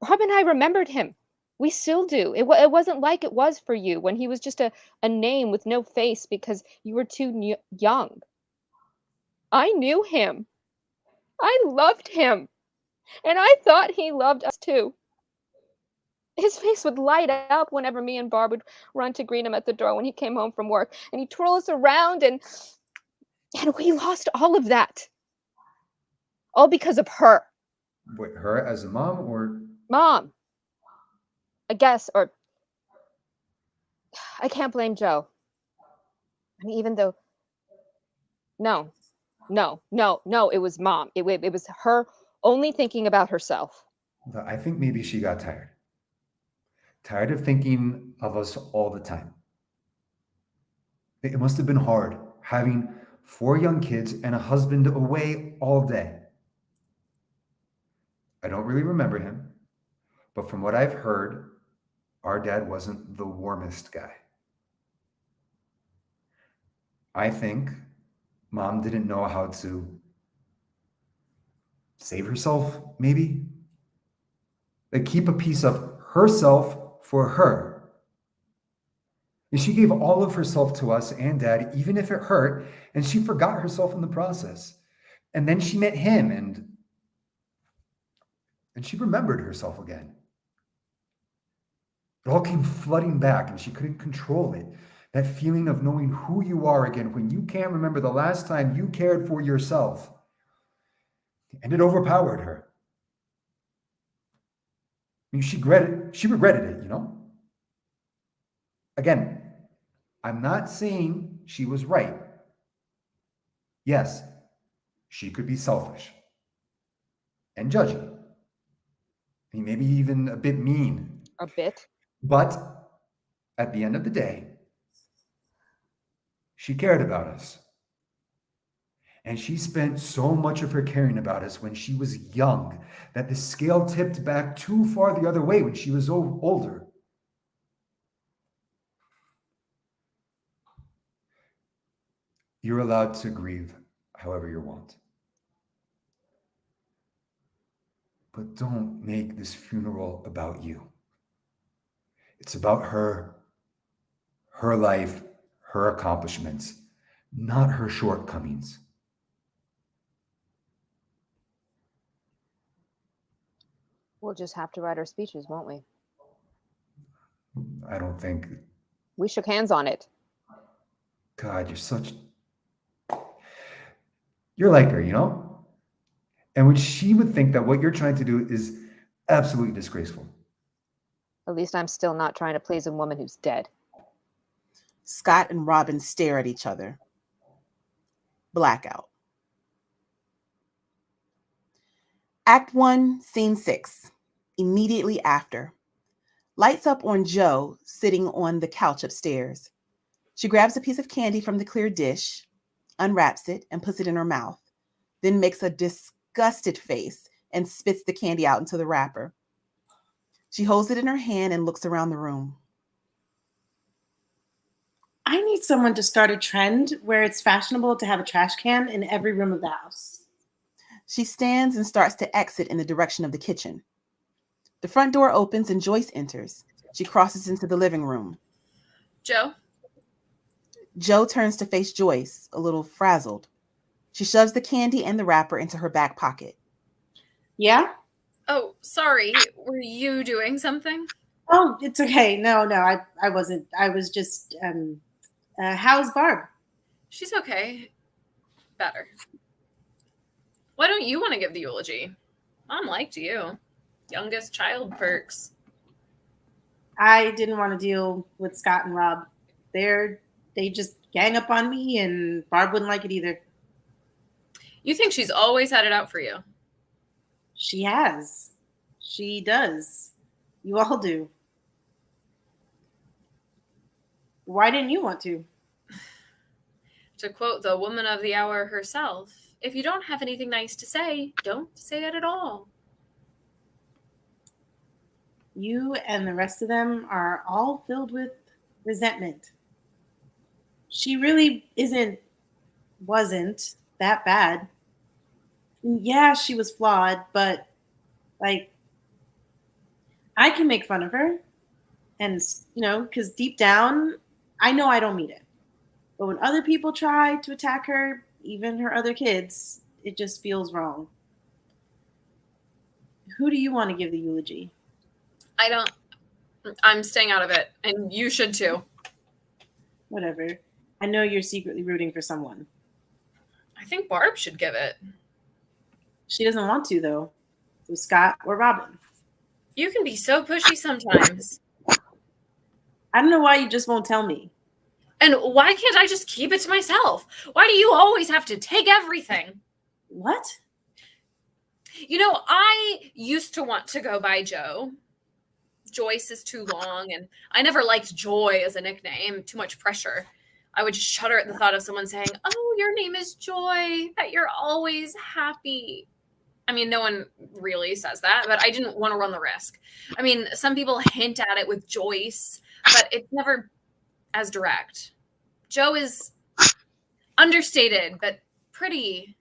Rob and I remembered him. We still do. It wasn't like it was for you when he was just a name with no face because you were too young. I knew him. I loved him. And I thought he loved us too. His face would light up whenever me and Barb would run to greet him at the door when he came home from work. And he'd twirl us around and we lost all of that. All because of her. Wait, her as a mom or? Mom. I guess, or I can't blame Joe. I mean, even though, no, it was Mom. It was her only thinking about herself. I think maybe she got tired. Tired of thinking of us all the time. It must have been hard having 4 young kids and a husband away all day. I don't really remember him, but from what I've heard, our dad wasn't the warmest guy. I think Mom didn't know how to save herself, maybe? Like keep a piece of herself for her. And she gave all of herself to us and Dad, even if it hurt, and she forgot herself in the process. And then she met him and she remembered herself again. It all came flooding back and she couldn't control it. That feeling of knowing who you are again when you can't remember the last time you cared for yourself. And it overpowered her. I mean, she regretted it, you know? Again, I'm not saying she was right. Yes, she could be selfish and judgy. I mean, maybe even a bit mean. A bit. But at the end of the day, she cared about us. And she spent so much of her caring about us when she was young that the scale tipped back too far the other way when she was older. You're allowed to grieve however you want. But don't make this funeral about you. It's about her life, her accomplishments, not her shortcomings. We'll just have to write our speeches, won't we? I don't think. We shook hands on it. God, you're like her, you know? And when she would think that what you're trying to do is absolutely disgraceful. At least I'm still not trying to please a woman who's dead. Scott and Robin stare at each other. Blackout. Act 1, Scene 6. Immediately after. Lights up on Joe sitting on the couch upstairs. She grabs a piece of candy from the clear dish, unwraps it, and puts it in her mouth, then makes a disgusted face and spits the candy out into the wrapper. She holds it in her hand and looks around the room. I need someone to start a trend where it's fashionable to have a trash can in every room of the house. She stands and starts to exit in the direction of the kitchen. The front door opens and Joyce enters. She crosses into the living room. Joe? Joe turns to face Joyce, a little frazzled. She shoves the candy and the wrapper into her back pocket. Yeah? Oh, sorry. Were you doing something? Oh, it's okay. No, I wasn't. I was just, how's Barb? She's okay. Better. Why don't you want to give the eulogy? Mom liked you. Youngest child perks. I didn't want to deal with Scott and Rob. They just gang up on me, and Barb wouldn't like it either. You think she's always had it out for you? She has. She does. You all do. Why didn't you want to? To quote the woman of the hour herself, if you don't have anything nice to say, don't say it at all. You and the rest of them are all filled with resentment. She really wasn't that bad. Yeah, she was flawed, but like, I can make fun of her. And, because deep down, I know I don't mean it. But when other people try to attack her, even her other kids, it just feels wrong. Who do you want to give the eulogy? I'm staying out of it, and you should too. Whatever. I know you're secretly rooting for someone. I think Barb should give it. She doesn't want to, though. So Scott or Robin. You can be so pushy sometimes. I don't know why you just won't tell me. And why can't I just keep it to myself? Why do you always have to take everything? What? I used to want to go by Joe. Joyce is too long, and I never liked Joy as a nickname. Too much pressure. I would just shudder at the thought of someone saying, "Oh, your name is Joy, that you're always happy." I mean, no one really says that, but I didn't want to run the risk. I mean, some people hint at it with Joyce, but it's never as direct. Joe is understated, but pretty.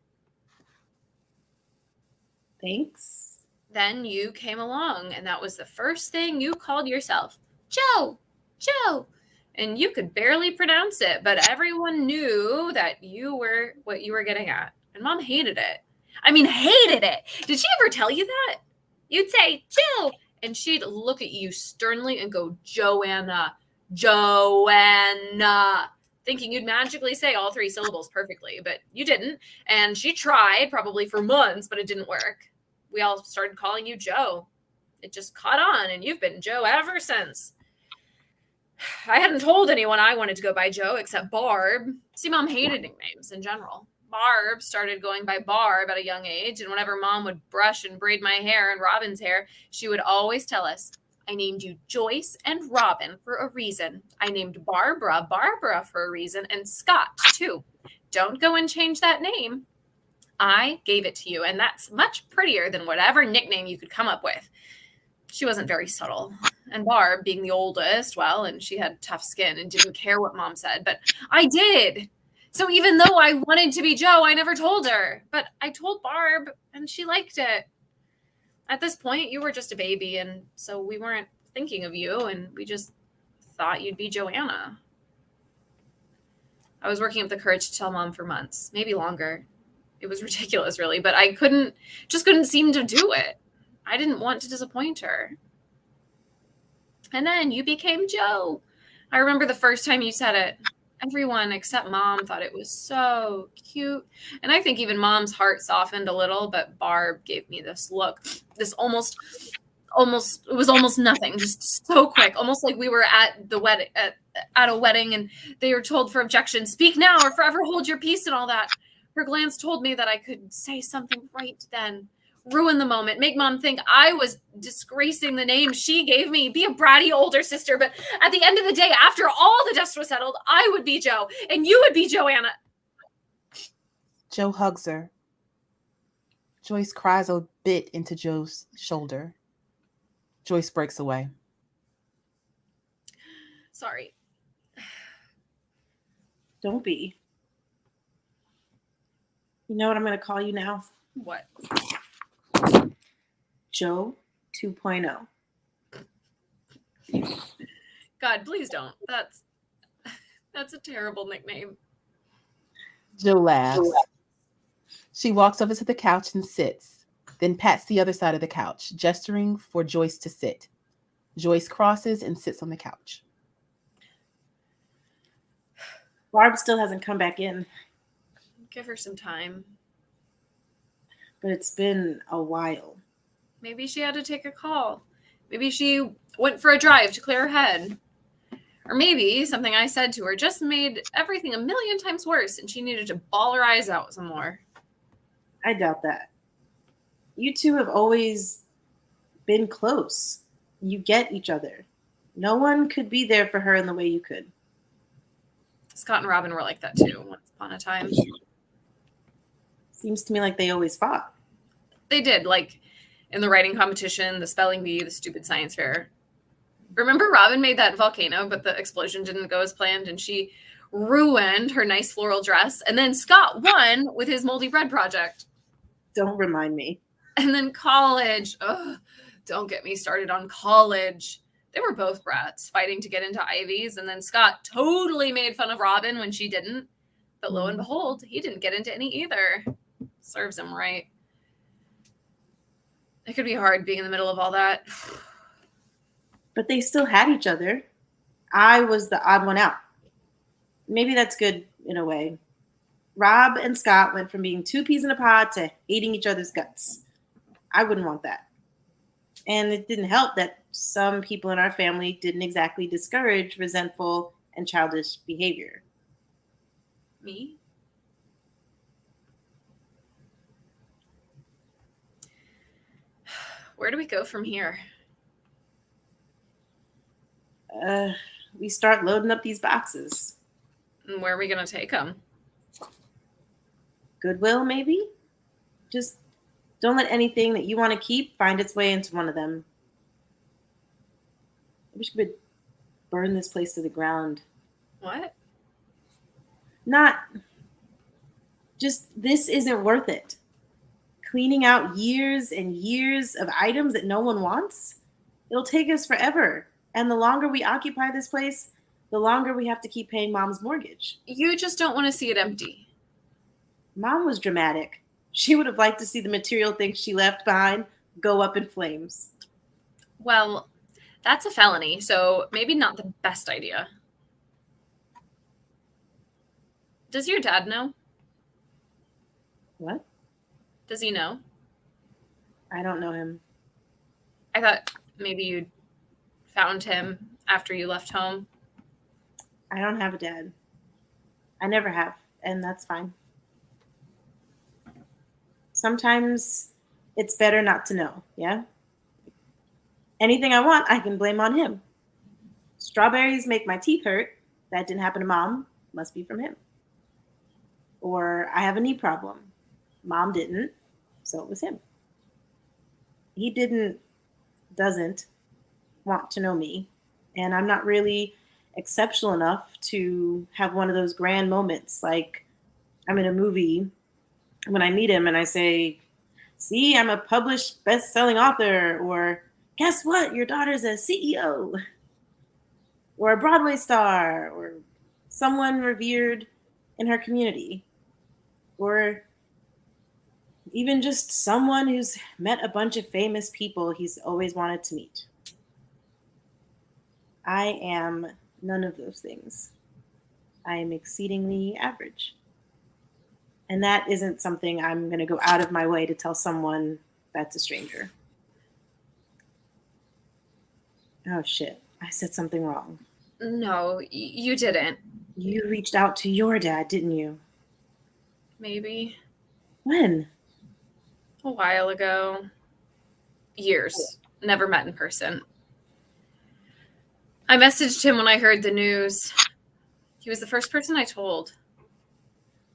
Thanks. Then you came along, and that was the first thing you called yourself. Joe, Joe. And you could barely pronounce it, but everyone knew that you were what you were getting at. And Mom hated it. I mean, hated it. Did she ever tell you that? You'd say, Joe, and she'd look at you sternly and go, Joanna, Joanna, thinking you'd magically say all three syllables perfectly, but you didn't. And she tried probably for months, but it didn't work. We all started calling you Joe. It just caught on, and you've been Joe ever since. I hadn't told anyone I wanted to go by Joe except Barb. See, Mom hated nicknames in general. Barb started going by Barb at a young age, and whenever Mom would brush and braid my hair and Robin's hair, she would always tell us, I named you Joyce and Robin for a reason. I named Barbara for a reason, and Scott, too. Don't go and change that name. I gave it to you, and that's much prettier than whatever nickname you could come up with. She wasn't very subtle. And Barb, being the oldest, well, and she had tough skin and didn't care what Mom said, but I did. So even though I wanted to be Joe, I never told her. But I told Barb, and she liked it. At this point, you were just a baby, and so we weren't thinking of you, and we just thought you'd be Joanna. I was working up the courage to tell Mom for months, maybe longer. It was ridiculous, really, but I couldn't seem to do it. I didn't want to disappoint her. And then you became Joe. I remember the first time you said it. Everyone except Mom thought it was so cute. And I think even Mom's heart softened a little, but Barb gave me this look, this almost, it was almost nothing, just so quick, almost like we were at the wedding, at a wedding, and they were told for objection, speak now or forever hold your peace and all that. Her glance told me that I could say something right then, ruin the moment, make Mom think I was disgracing the name she gave me, be a bratty older sister. But at the end of the day, after all the dust was settled, I would be Joe and you would be Joanna. Joe hugs her. Joyce cries a bit into Joe's shoulder. Joyce breaks away. Sorry. Don't be. You know what I'm going to call you now? What? Joe 2.0. God, please don't. That's a terrible nickname. Joe laughs. She walks over to the couch and sits, then pats the other side of the couch, gesturing for Joyce to sit. Joyce crosses and sits on the couch. Barb still hasn't come back in, Give her some time. but it's been a while. Maybe she had to take a call. Maybe she went for a drive to clear her head. Or maybe something I said to her just made everything a million times worse and she needed to bawl her eyes out some more. I doubt that. You two have always been close. You get each other. No one could be there for her in the way you could. Scott and Robin were like that too, once upon a time. Seems to me like they always fought. They did, like in the writing competition, the spelling bee, the stupid science fair. Remember Robin made that volcano, but the explosion didn't go as planned and she ruined her nice floral dress. And then Scott won with his moldy bread project. Don't remind me. And then college. Ugh, don't get me started on college. They were both brats fighting to get into Ivy's. And then Scott totally made fun of Robin when she didn't. But lo and behold, he didn't get into any either. Serves him right. It could be hard being in the middle of all that. But they still had each other. I was the odd one out. Maybe that's good in a way. Rob and Scott went from being two peas in a pod to hating each other's guts. I wouldn't want that. And it didn't help that some people in our family didn't exactly discourage resentful and childish behavior. Me? Where do we go from here? We start loading up these boxes. And where are we going to take them? Goodwill, maybe? Just don't let anything that you want to keep find its way into one of them. I wish we could burn this place to the ground. What? Not just, this isn't worth it. Cleaning out years and years of items that no one wants, it'll take us forever. And the longer we occupy this place, the longer we have to keep paying Mom's mortgage. You just don't want to see it empty. Mom was dramatic. She would have liked to see the material things she left behind go up in flames. Well, that's a felony, so maybe not the best idea. Does your dad know? What? Does he know? I don't know him. I thought maybe you found him after you left home. I don't have a dad. I never have, and that's fine. Sometimes it's better not to know, yeah? Anything I want, I can blame on him. Strawberries make my teeth hurt. That didn't happen to Mom. Must be from him. Or I have a knee problem. Mom didn't, so it was him. He doesn't want to know me, and I'm not really exceptional enough to have one of those grand moments like I'm in a movie when I meet him and I say, see, I'm a published best-selling author, or guess what, your daughter's a CEO, or a Broadway star, or someone revered in her community, or even just someone who's met a bunch of famous people he's always wanted to meet. I am none of those things. I am exceedingly average. And that isn't something I'm going to go out of my way to tell someone that's a stranger. Oh, shit. I said something wrong. No, you didn't. You reached out to your dad, didn't you? Maybe. When? A while ago. Years. Never met in person. I messaged him when I heard the news. He was the first person I told.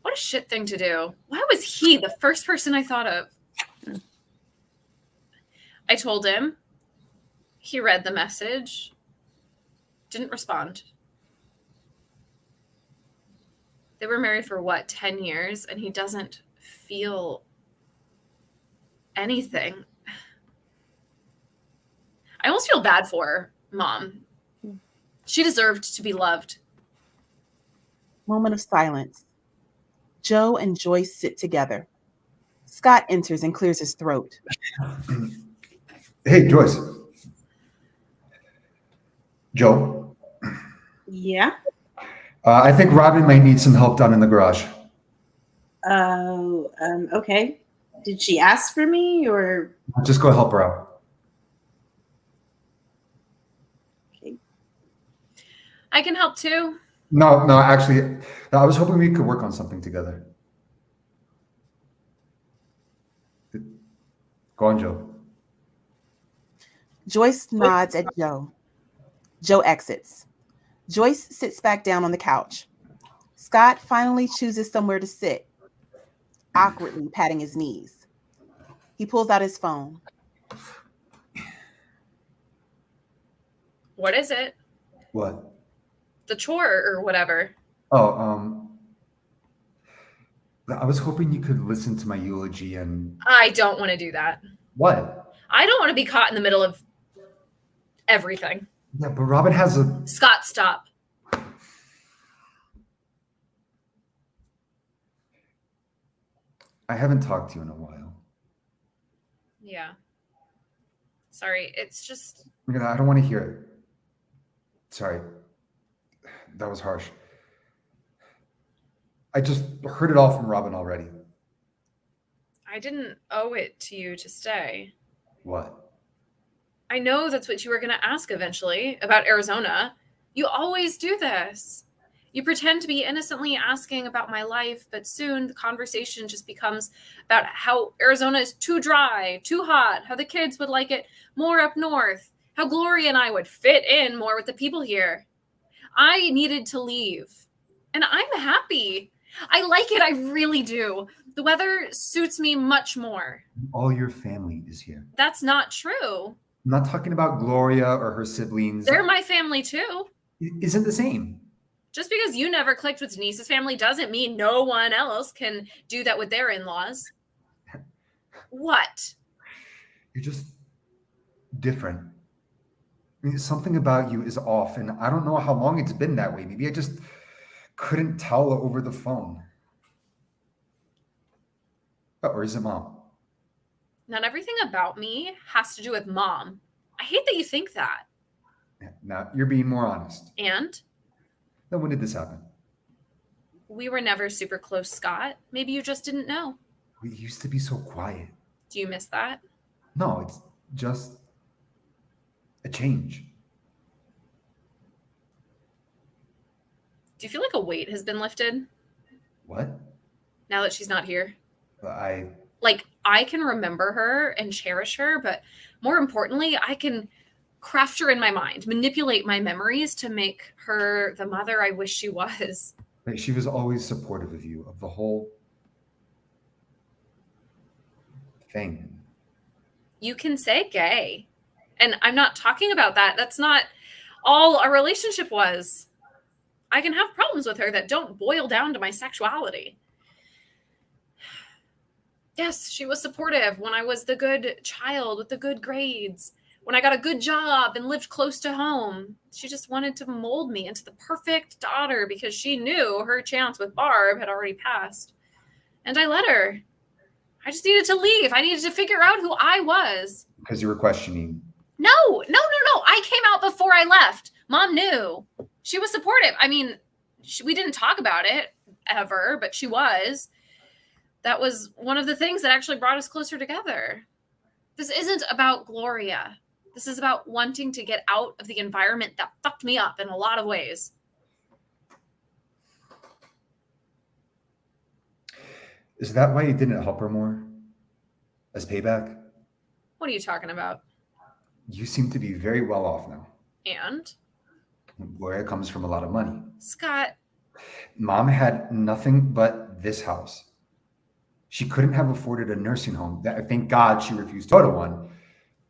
What a shit thing to do. Why was he the first person I thought of? I told him. He read the message. Didn't respond. They were married for what, 10 years, and he doesn't feel anything. I almost feel bad for her, Mom. She deserved to be loved. Moment of silence. Joe and Joyce sit together. Scott enters and clears his throat. Hey, Joyce. Joe. Yeah. I think Robin might need some help down in the garage. Oh, okay. Did she ask for me or? Just go help her out. Okay. I can help too. No, actually, I was hoping we could work on something together. Go on, Joe. Joyce nods at Joe. Joe exits. Joyce sits back down on the couch. Scott finally chooses somewhere to sit, awkwardly patting his knees. He pulls out his phone. What is it? What? The chore or whatever. Oh, I was hoping you could listen to my eulogy and... I don't want to do that. What? I don't want to be caught in the middle of everything. Yeah, but Robin has a... Scott, stop. I haven't talked to you in a while. Yeah. Sorry, it's just... I don't want to hear it. Sorry. That was harsh. I just heard it all from Robin already. I didn't owe it to you to stay. What? I know that's what you were going to ask eventually about Arizona. You always do this. You pretend to be innocently asking about my life, but soon the conversation just becomes about how Arizona is too dry, too hot, how the kids would like it more up north, how Gloria and I would fit in more with the people here. I needed to leave, and I'm happy. I like it. I really do. The weather suits me much more. All your family is here. That's not true. I'm not talking about Gloria or her siblings. They're my family too. It isn't the same. Just because you never clicked with Denise's family doesn't mean no one else can do that with their in-laws. What? You're just different. I mean, something about you is off, and I don't know how long it's been that way. Maybe I just couldn't tell over the phone. Or is it Mom? Not everything about me has to do with Mom. I hate that you think that. Now, you're being more honest. And? Then when did this happen? We were never super close, Scott. Maybe you just didn't know. We used to be so quiet. Do you miss that? No, it's just a change. Do you feel like a weight has been lifted What? now that she's not here? I I can remember her and cherish her, but more importantly, I can craft her in my mind, manipulate my memories to make her the mother I wish she was. she was always supportive of you, of the whole thing. You can say gay. And I'm not talking about that. That's not all our relationship was. I can have problems with her that don't boil down to my sexuality. Yes, she was supportive when I was the good child with the good grades, when I got a good job and lived close to home. She just wanted to mold me into the perfect daughter because she knew her chance with Barb had already passed. And I let her. I just needed to leave. I needed to figure out who I was. Because you were questioning. No. I came out before I left. Mom knew. She was supportive. I mean, we didn't talk about it ever, but she was. That was one of the things that actually brought us closer together. This isn't about Gloria. This is about wanting to get out of the environment that fucked me up in a lot of ways. Is that why you didn't help her more? As payback? What are you talking about? You seem to be very well off now. And? Gloria comes from a lot of money. Scott. Mom had nothing but this house. She couldn't have afforded a nursing home. Thank God she refused to go to one.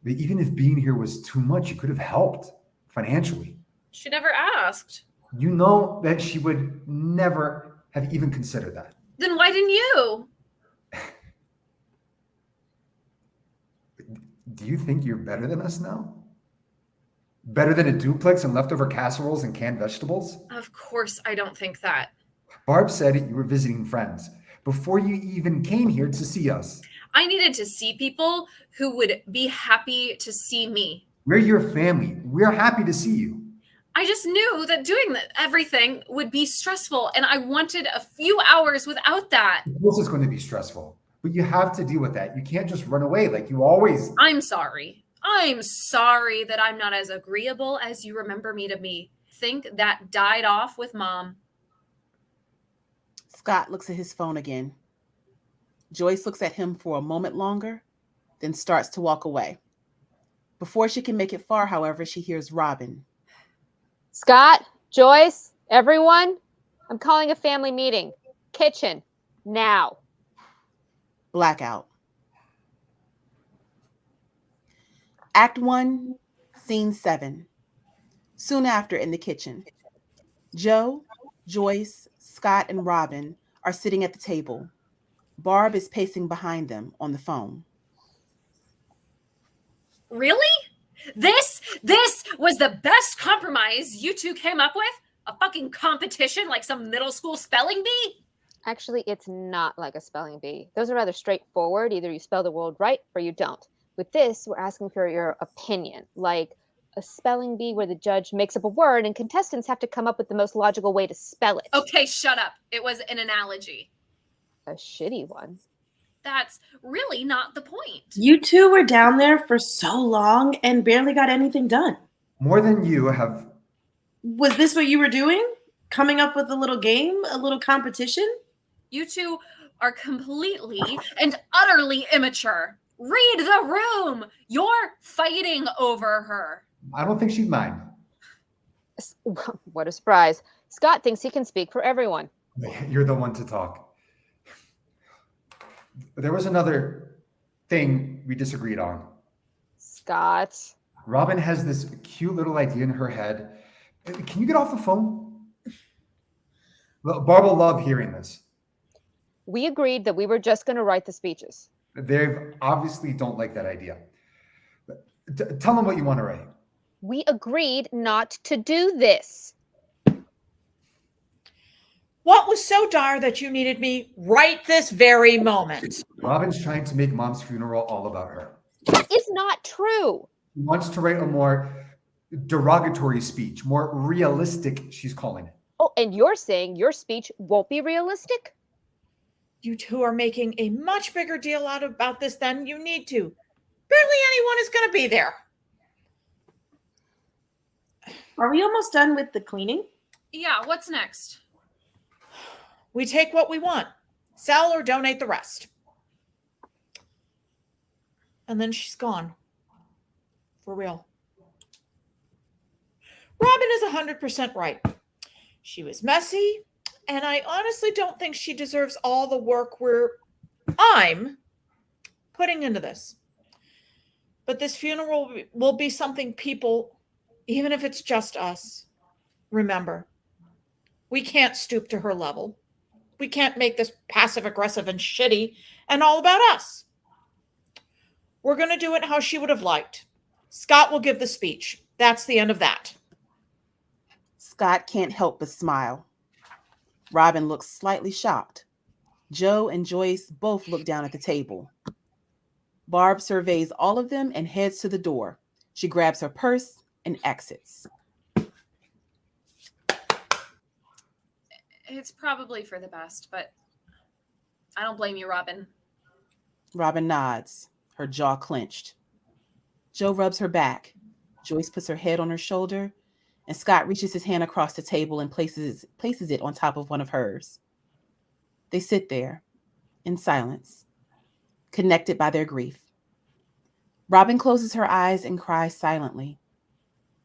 But even if being here was too much, you could have helped financially. She never asked. You know that she would never, have even considered that. Then why didn't you? Do you think you're better than us now? Better than a duplex and leftover casseroles and canned vegetables? Of course I don't think that. Barb said you were visiting friends before you even came here to see us. I needed to see people who would be happy to see me. We're your family. We're happy to see you. I just knew that doing everything would be stressful, and I wanted a few hours without that. Of course it's going to be stressful, but you have to deal with that. You can't just run away like you always. I'm sorry. I'm sorry that I'm not as agreeable as you remember me to be. Think that died off with Mom. Scott looks at his phone again. Joyce looks at him for a moment longer, then starts to walk away. Before she can make it far, however, she hears Robin. Scott, Joyce, everyone, I'm calling a family meeting. Kitchen, now. Blackout. Act 1, Scene 7. Soon after, in the kitchen, Joe, Joyce, Scott, and Robin are sitting at the table. Barb is pacing behind them on the phone. Really? This was the best compromise you two came up with? A fucking competition like some middle school spelling bee? Actually, it's not like a spelling bee. Those are rather straightforward. Either you spell the word right or you don't. With this, we're asking for your opinion, like a spelling bee where the judge makes up a word and contestants have to come up with the most logical way to spell it. Okay, shut up. It was an analogy. A shitty one. That's really not the point. You two were down there for so long and barely got anything done. More than you have. Was this what you were doing? Coming up with a little game, a little competition? You two are completely and utterly immature. Read the room. You're fighting over her. I don't think she'd mind. What a surprise. Scott thinks he can speak for everyone. You're the one to talk. There was another thing we disagreed on. Scott. Robin has this cute little idea in her head. Can you get off the phone? Barb will love hearing this. We agreed that we were just going to write the speeches. They obviously don't like that idea. Tell them what you want to write. We agreed not to do this. What was so dire that you needed me right this very moment? Robin's trying to make Mom's funeral all about her. That is not true. She wants to write a more derogatory speech, more realistic, she's calling it. Oh, and you're saying your speech won't be realistic? You two are making a much bigger deal about this than you need to. Barely anyone is going to be there. Are we almost done with the cleaning? Yeah, what's next? We take what we want, sell or donate the rest. And then she's gone. For real. Robin is 100% right. She was messy, and I honestly don't think she deserves all the work I'm putting into this. But this funeral will be something people, even if it's just us, remember. We can't stoop to her level. We can't make this passive aggressive and shitty and all about us. We're going to do it how she would have liked. Scott will give the speech. That's the end of that. Scott can't help but smile. Robin looks slightly shocked. Joe and Joyce both look down at the table. Barb surveys all of them and heads to the door. She grabs her purse and exits. It's probably for the best, but I don't blame you, Robin. Robin nods, her jaw clenched. Joe rubs her back. Joyce puts her head on her shoulder, and Scott reaches his hand across the table and places it on top of one of hers. They sit there, in silence, connected by their grief. Robin closes her eyes and cries silently.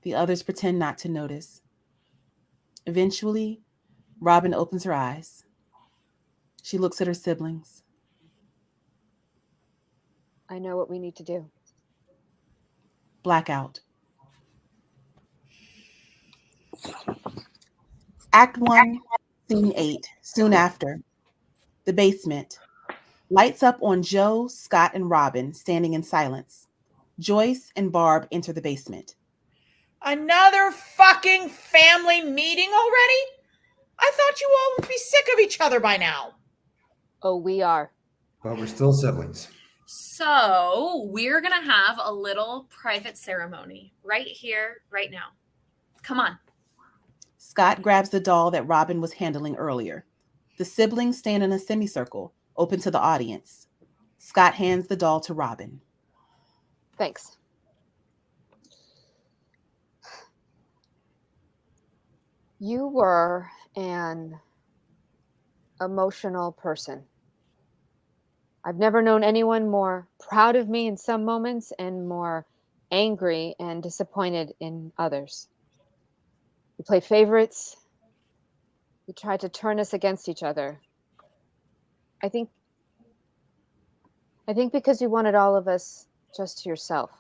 The others pretend not to notice. Eventually, Robin opens her eyes. She looks at her siblings. I know what we need to do. Blackout. Act 1, Scene 8, soon after. The basement. Lights up on Joe, Scott, and Robin, standing in silence. Joyce and Barb enter the basement. Another fucking family meeting already? I thought you all would be sick of each other by now. Oh, we are. But we're still siblings. So we're going to have a little private ceremony right here, right now. Come on. Scott grabs the doll that Robin was handling earlier. The siblings stand in a semicircle, open to the audience. Scott hands the doll to Robin. Thanks. You were an emotional person. I've never known anyone more proud of me in some moments and more angry and disappointed in others. We played favorites. You tried to turn us against each other. I think because you wanted all of us just to yourself.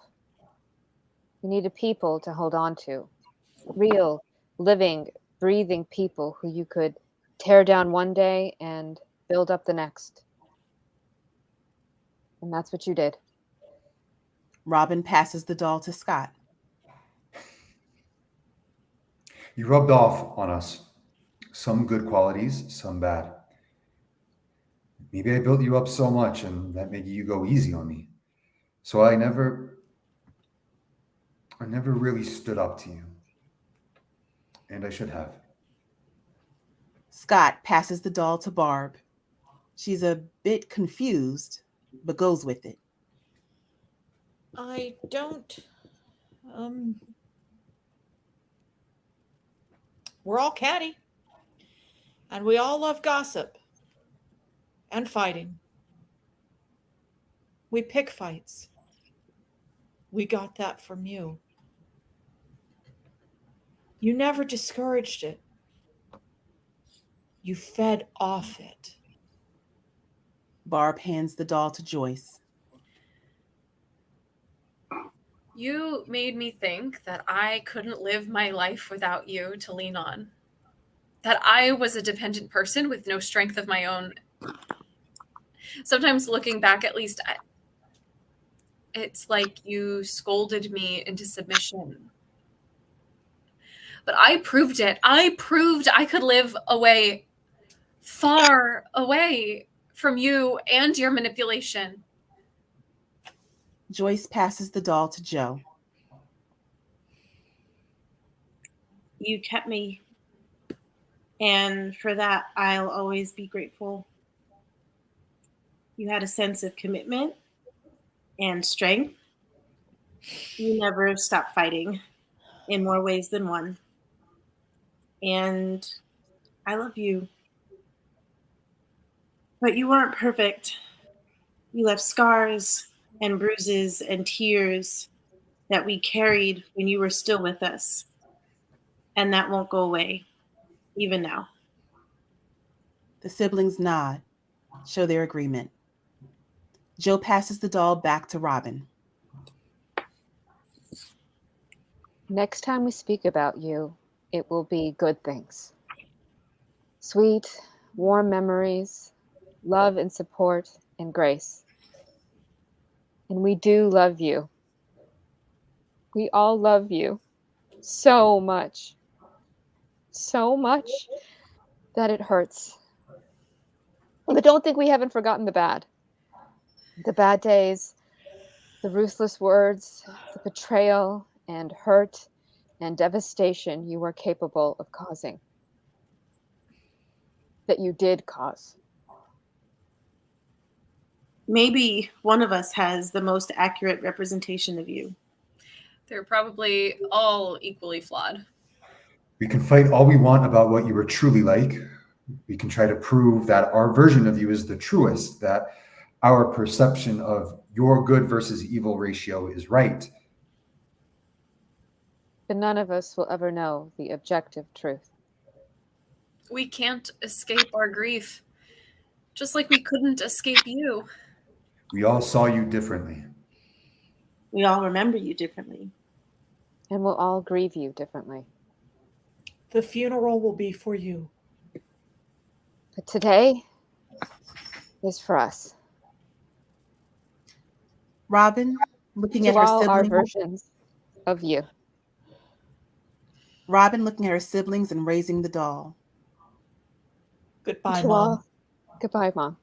You needed people to hold on to. Real, living, breathing people who you could tear down one day and build up the next. And that's what you did. Robin passes the doll to Scott. You rubbed off on us. Some good qualities, some bad. Maybe I built you up so much and that made you go easy on me. So I never really stood up to you. And I should have. Scott passes the doll to Barb. She's a bit confused, but goes with it. I don't. We're all catty. And we all love gossip. And fighting. We pick fights. We got that from you. You never discouraged it. You fed off it. Barb hands the doll to Joyce. You made me think that I couldn't live my life without you to lean on. That I was a dependent person with no strength of my own. Sometimes looking back, at least, it's like you scolded me into submission. But I proved it. I proved I could live away, far away from you and your manipulation. Joyce passes the doll to Joe. You kept me, and for that, I'll always be grateful. You had a sense of commitment and strength. You never stopped fighting in more ways than one. And I love you. But you weren't perfect. You left scars and bruises and tears that we carried when you were still with us. And that won't go away, even now. The siblings nod, show their agreement. Joe passes the doll back to Robin. Next time we speak about you, it will be good things. Sweet, warm memories, love and support and grace. And we do love you. We all love you so much that it hurts. But don't think we haven't forgotten the bad. The bad days, the ruthless words, the betrayal and hurt and devastation you were capable of causing. That you did cause. Maybe one of us has the most accurate representation of you. They're probably all equally flawed. We can fight all we want about what you were truly like. We can try to prove that our version of you is the truest, that our perception of your good versus evil ratio is right. But none of us will ever know the objective truth. We can't escape our grief, just like we couldn't escape you. We all saw you differently. We all remember you differently. And we'll all grieve you differently. The funeral will be for you. But today is for us. Robin, looking at To her all our siblings. versions of you. Robin looking at her siblings and raising the doll. Goodbye, To Mom. all, goodbye, Mom.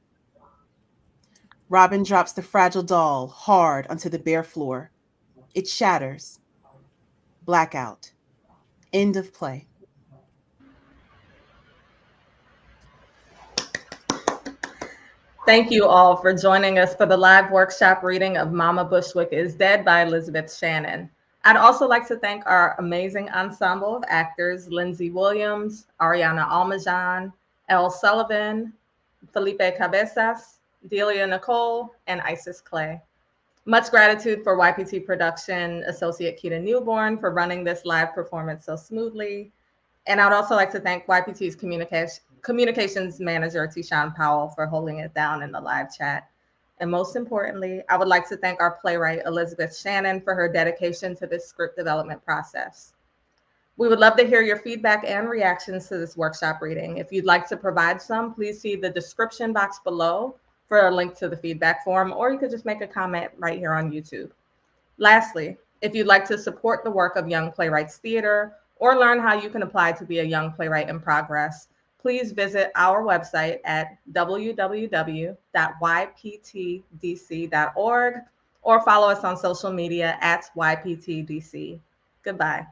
Robin drops the fragile doll hard onto the bare floor. It shatters. Blackout. End of play. Thank you all for joining us for the live workshop reading of Mama Bushwick Is Dead by Elizabeth Shannon. I'd also like to thank our amazing ensemble of actors, Lindsay Williams, Ariana Almajan, Elle Sullivan, Felipe Cabezas, Delia Nicole, and Isis Clay. Much gratitude for YPT Production Associate Keita Newborn for running this live performance so smoothly. And I'd also like to thank YPT's communications manager, Tishan Powell, for holding it down in the live chat. And most importantly, I would like to thank our playwright, Elizabeth Shannon, for her dedication to this script development process. We would love to hear your feedback and reactions to this workshop reading. If you'd like to provide some, please see the description box below for a link to the feedback form, or you could just make a comment right here on YouTube. Lastly, if you'd like to support the work of Young Playwrights Theater or learn how you can apply to be a young playwright in progress, please visit our website at www.yptdc.org or follow us on social media at YPTDC. Goodbye.